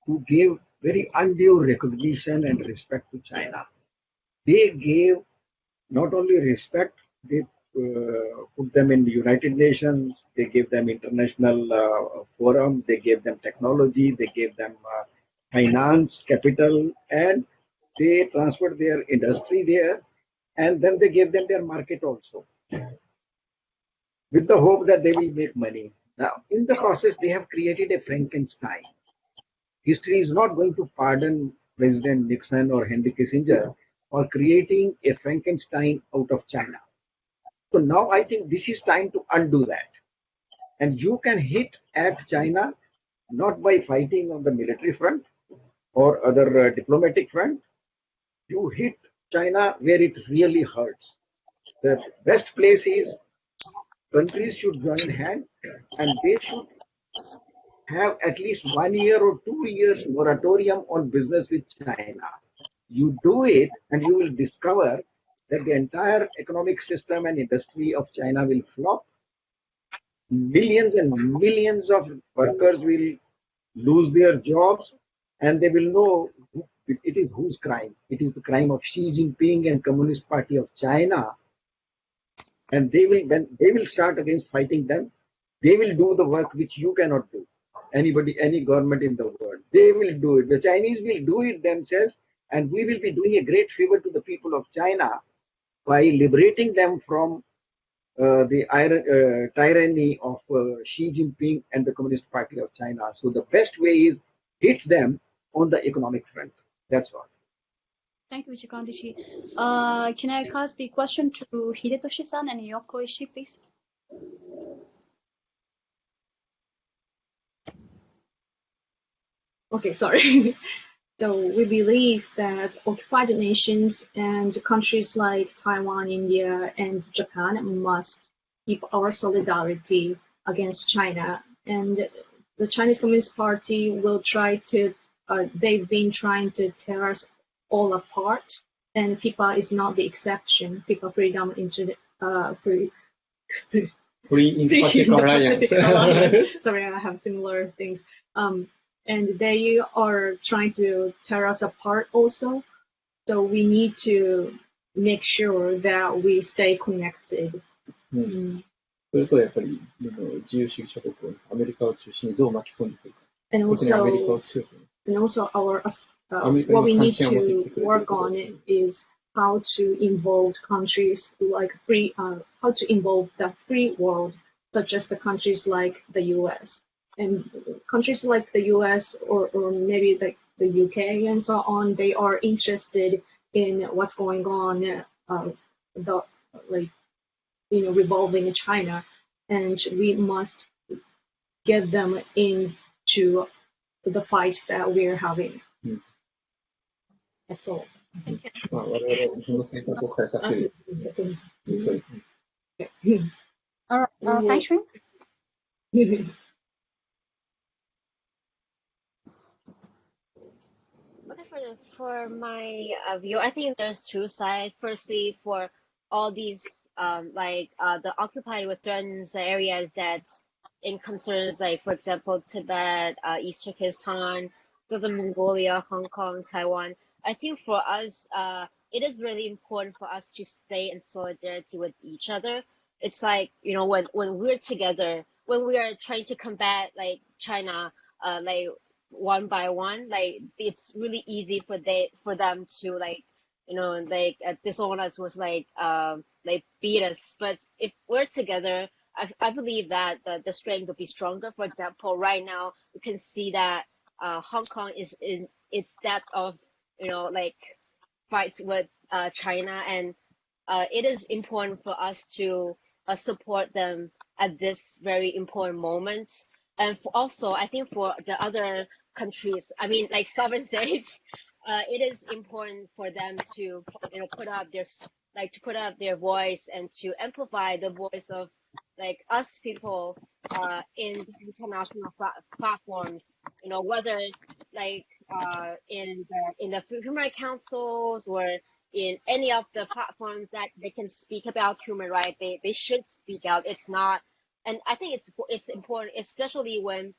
who gave very undue recognition and respect to China. They gave not only respect, they put them in the United Nations, they gave them international forums, they gave them technology, they gave them finance, capital, and they transferred their industry there, and then they gave them their market also, with the hope that they will make money. Now, in the process, they have created a Frankenstein. History is not going to pardon President Nixon or Henry Kissinger for creating a Frankenstein out of China. So now I think this is time to undo that. And you can hit at China not by fighting on the military front or other diplomatic front. You hit China where it really hurts. The best place is countries should join hands and they should have at least 1 year or 2 years moratorium on business with China. You do it and you will discover that the entire economic system and industry of China will flop. Millions and millions of workers will lose their jobs, and they will know it is whose crime. It is the crime of Xi Jinping and Communist Party of China. And when they will start against fighting them, they will do the work which you cannot do. Anybody, any government in the world, they will do it. The Chinese will do it themselves, and we will be doing a great favor to the people of China by liberating them from the tyranny of Xi Jinping and the Communist Party of China. So the best way is hit them on the economic front. That's all. Thank you, Vijayanti. Can I pass the question to Hidetoshi-san and Yoko Ishii, please? Okay, sorry. So we believe that occupied nations and countries like Taiwan, India, and Japan must keep our solidarity against China. And the Chinese Communist Party will try to, they've been trying to tear us all apart. And FIFA is not the exception. FIFA Freedom Free Indo-Pacific Alliance. Sorry, I have similar things. And they are trying to tear us apart also. So we need to make sure that we stay connected. それとやっぱり自由主義者国をアメリカを中心にどう巻き込んでいくか。 And 特にアメリカを also, 強く。 and also what we need to work on is how to involve countries like how to involve the free world, such as the countries like the US. And countries like the US or maybe the UK and so on, they are interested in what's going on, revolving in China, and we must get them into the fight that we're having. That's all. Thank you. まあ我々その選択を変えさせる。そうですね。 All right, Feng Shui? Okay, for my view, I think there's two sides. Firstly, for all these the occupied western areas that's in concerns, like for example Tibet, East Turkestan, Southern Mongolia, Hong Kong, Taiwan. I think for us, it is really important for us to stay in solidarity with each other. It's like, you know, when we're together, when we are trying to combat like China, like one by one, like it's really easy for them to like, you know, like disown us, was like beat us. But if we're together, I believe that the strength will be stronger. For example, right now we can see that Hong Kong is in its depth of, you know, like fights with China, and it is important for us to support them at this very important moment. And also, I think for the other countries, I mean, like sovereign states, it is important for them to, you know, put up their voice and to amplify the voice of like us people in international platforms. You know, whether like in the human rights councils or in any of the platforms that they can speak about human rights, they should speak out. It's not, and I think it's important, especially when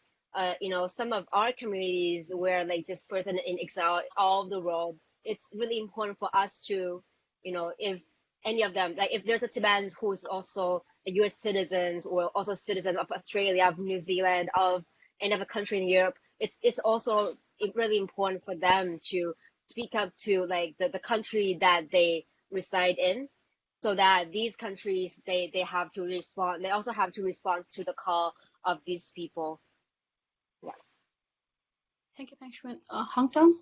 you know, some of our communities were like dispersed and in exile all over the world. It's really important for us to, you know, if any of them, like if there's a Tibetan who's also a U.S. citizens or also citizen of Australia, of New Zealand, of any other country in Europe, it's also really important for them to speak up to like the country that they reside in, so that these countries they have to respond. They also have to respond to the call of these people. Yeah. Thank you, Feng Shui. Hong Kong?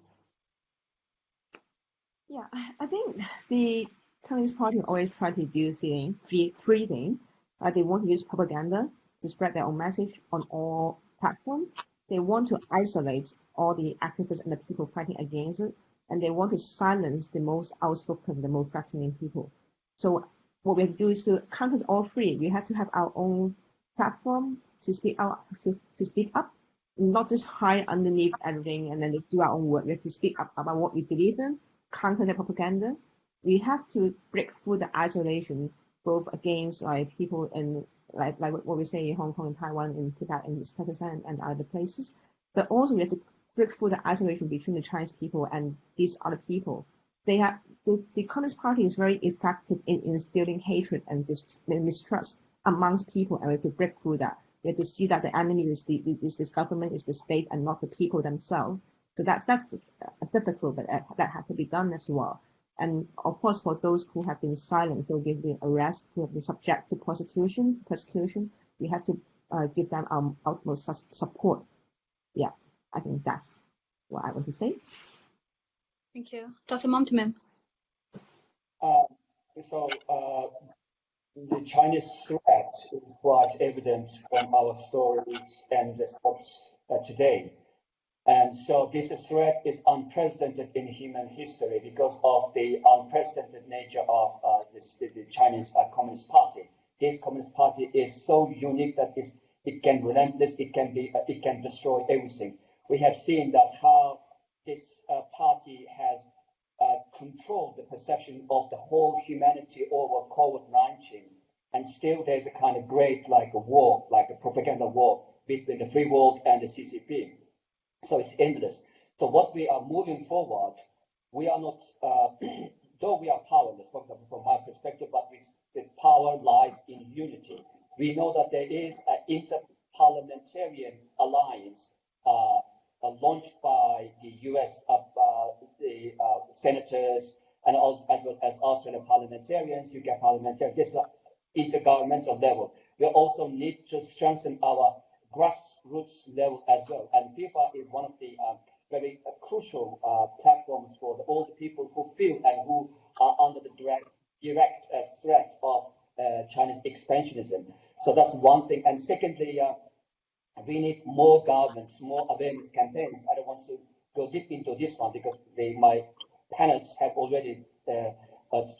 Yeah, I think the Communist Party always try to do free thing. They want to use propaganda to spread their own message on all platforms. They want to isolate all the activists and the people fighting against it, and they want to silence the most outspoken, the most threatening people. So what we have to do is to counter it all free. We have to have our own platform to speak out, to speak up, not just hide underneath everything and then do our own work. We have to speak up about what we believe in, counter the propaganda, we have to break through the isolation, both against like people in like what we say in Hong Kong and Taiwan, in Tibet and Pakistan and other places, but also we have to break through the isolation between the Chinese people and these other people. The Communist Party is very effective in instilling hatred and mistrust amongst people, and we have to break through that. We have to see that the enemy is this government, is the state, and not the people themselves. So that's difficult, but that had to be done as well. And of course, for those who have been silenced, those who have been arrested, who have been subject to persecution, we have to give them our utmost support. Yeah, I think that's what I want to say. Thank you. Dr. Momtaman. The Chinese threat is quite evident from our stories and the thoughts today. And so this threat is unprecedented in human history because of the unprecedented nature of the Chinese Communist Party. This Communist Party is so unique that it can relentless, it can destroy everything. We have seen that how this party has controlled the perception of the whole humanity over COVID-19, and still there's a kind of great like a war, like a propaganda war between the free world and the CCP. So it's endless. So what we are moving forward, we are not, though we are powerless, for example, from my perspective, but the power lies in unity. We know that there is an inter-parliamentarian alliance launched by the US, the senators, and also, as well as Australian parliamentarians, UK parliamentarians. This is an intergovernmental level. We also need to strengthen our grassroots level as well. And FIFA is one of the very crucial platforms for all the people who feel and who are under the direct threat of Chinese expansionism. So that's one thing. And secondly, we need more governments, more awareness campaigns. I don't want to go deep into this one because my panelists have already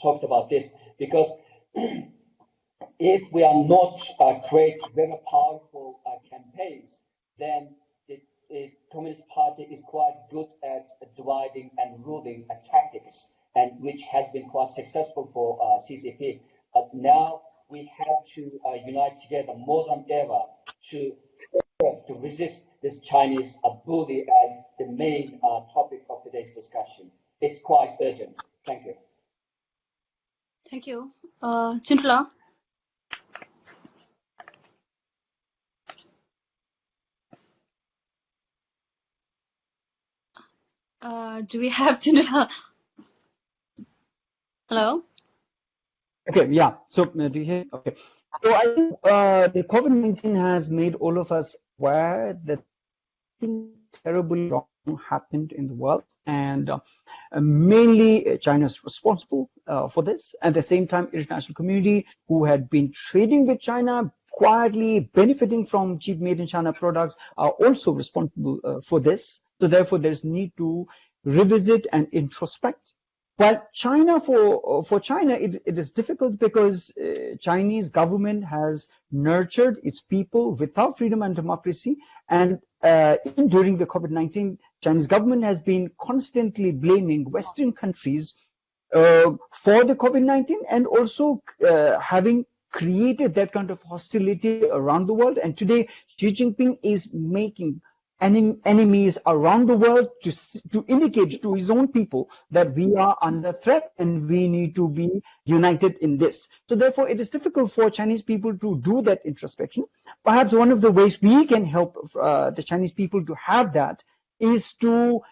talked about this. Because if we are not create very powerful campaigns, then the Communist Party is quite good at dividing and ruling tactics, and which has been quite successful for CCP. Now we have to unite together more than ever to resist this Chinese bully as the main topic of today's discussion. It's quite urgent. Thank you. Thank you. Chintula. Do we have Chintula? Hello? Okay, yeah. So, do you hear? Okay. So, I think the COVID-19 has made all of us aware that something terribly wrong happened in the world, and mainly China is responsible for this. At the same time, international community who had been trading with China, quietly benefiting from cheap made in China products, are also responsible for this. So therefore, there's need to revisit and introspect. Well, China, for China, it is difficult because Chinese government has nurtured its people without freedom and democracy. And during the COVID-19, Chinese government has been constantly blaming Western countries for the COVID-19 and also having created that kind of hostility around the world. And today, Xi Jinping is making enemies around the world to indicate to his own people that we are under threat and we need to be united in this. So therefore, it is difficult for Chinese people to do that introspection. Perhaps one of the ways we can help the Chinese people to have that is to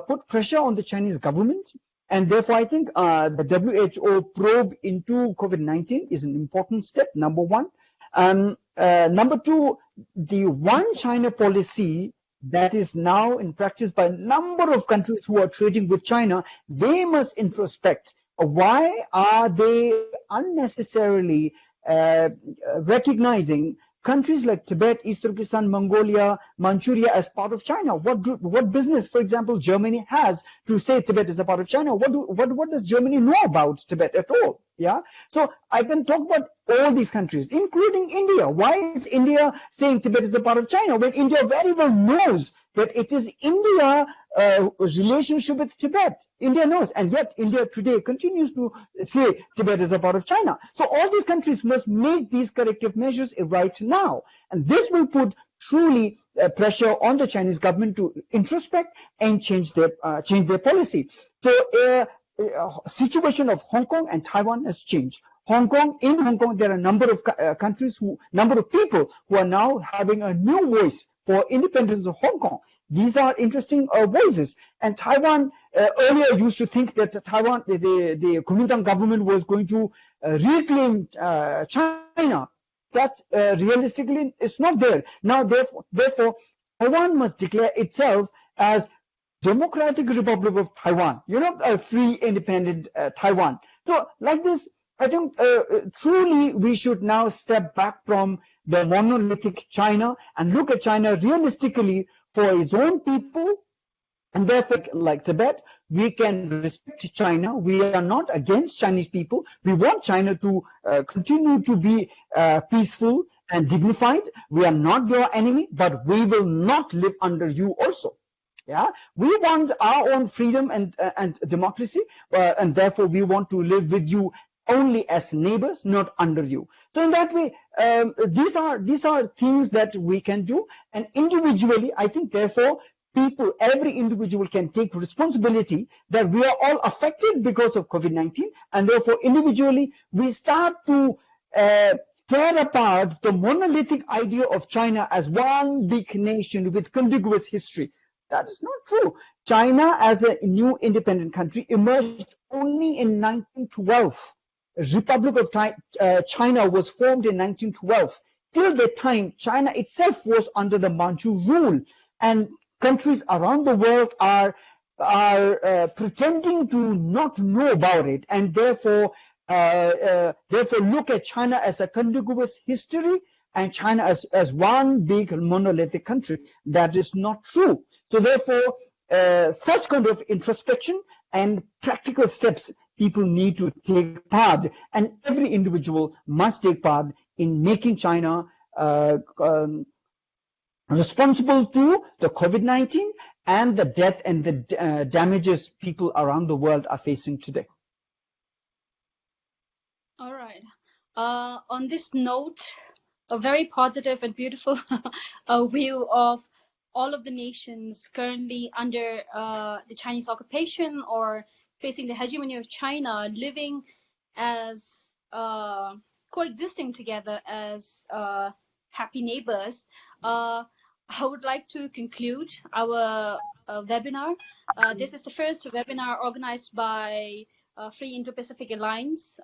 put pressure on the Chinese government. And therefore, I think the WHO probe into COVID-19 is an important step, number one. Number two, the one China policy that is now in practice by a number of countries who are trading with China, they must introspect. Why are they unnecessarily recognizing countries like Tibet, East Turkestan, Mongolia, Manchuria as part of China? What business, for example, Germany has to say Tibet is a part of China? What does Germany know about Tibet at all? Yeah. So I can talk about all these countries, including India. Why is India saying Tibet is a part of China when India very well knows that it is India relationship with Tibet. India knows, and yet India today continues to say Tibet is a part of China. So all these countries must make these corrective measures right now, and this will put truly pressure on the Chinese government to introspect and change their policy. So situation of Hong Kong and Taiwan has changed. In Hong Kong, there are a number of number of people who are now having a new voice for independence of Hong Kong. These are interesting voices. And Taiwan earlier used to think that Taiwan, the Kuomintang government was going to reclaim China. That realistically is not there. Now, therefore, Taiwan must declare itself as Democratic Republic of Taiwan, a free, independent Taiwan. So like this, I think truly we should now step back from the monolithic China and look at China realistically for its own people. And therefore, like Tibet, we can respect China. We are not against Chinese people. We want China to continue to be peaceful and dignified. We are not your enemy, but we will not live under you also. Yeah, we want our own freedom and democracy, and therefore we want to live with you only as neighbors, not under you. So in that way, these are things that we can do, and individually, I think therefore every individual can take responsibility that we are all affected because of COVID-19, and therefore individually we start to tear apart the monolithic idea of China as one big nation with contiguous history. That is not true. China, as a new independent country, emerged only in 1912. Republic of China was formed in 1912. Till that time, China itself was under the Manchu rule, and countries around the world are pretending to not know about it, and therefore look at China as a contiguous history and China as one big monolithic country. That is not true. So therefore, such kind of introspection and practical steps people need to take part, and every individual must take part in making China responsible to the COVID-19 and the death and the damages people around the world are facing today. All right. On this note, a very positive and beautiful view of all of the nations currently under the Chinese occupation or facing the hegemony of China, living as coexisting together as happy neighbors. I would like to conclude our webinar. This is the first webinar organized by Free Indo-Pacific Alliance.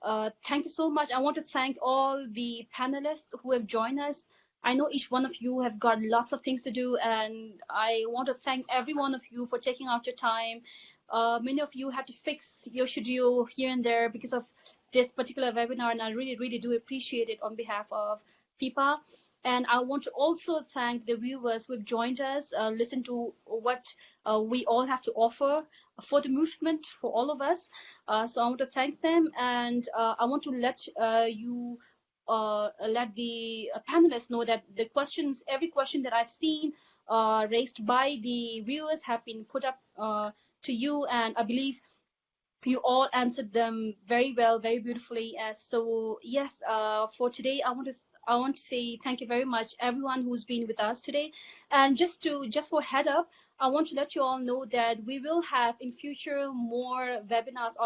Thank you so much. I want to thank all the panelists who have joined us. I know each one of you have got lots of things to do, and I want to thank every one of you for taking out your time. Many of you had to fix your schedule here and there because of this particular webinar, and I really, really do appreciate it on behalf of FIPA. And I want to also thank the viewers who have joined us, listen to what we all have to offer for the movement, for all of us. So I want to thank them, and I want to let let the panelists know that the questions, every question that I've seen raised by the viewers have been put up to you, and I believe you all answered them very well, very beautifully. So yes, for today, I want to say thank you very much, everyone who's been with us today. And just for head up, I want to let you all know that we will have in future more webinars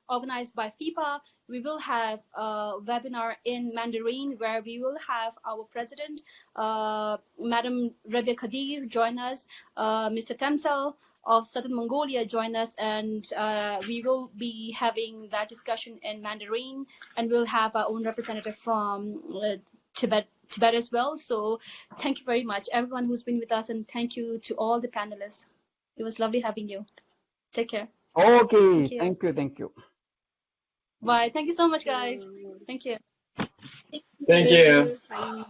organized by FIPA. We will have a webinar in Mandarin where we will have our president, Madam Rabia Kadir, join us, Mr. Temsel of Southern Mongolia join us, and we will be having that discussion in Mandarin, and we'll have our own representative from Tibet as well. So thank you very much, everyone who's been with us, and thank you to all the panelists. It was lovely having you. Take care. Okay, thank you. Bye. Thank you so much, guys. Thank you. Thank you. Bye.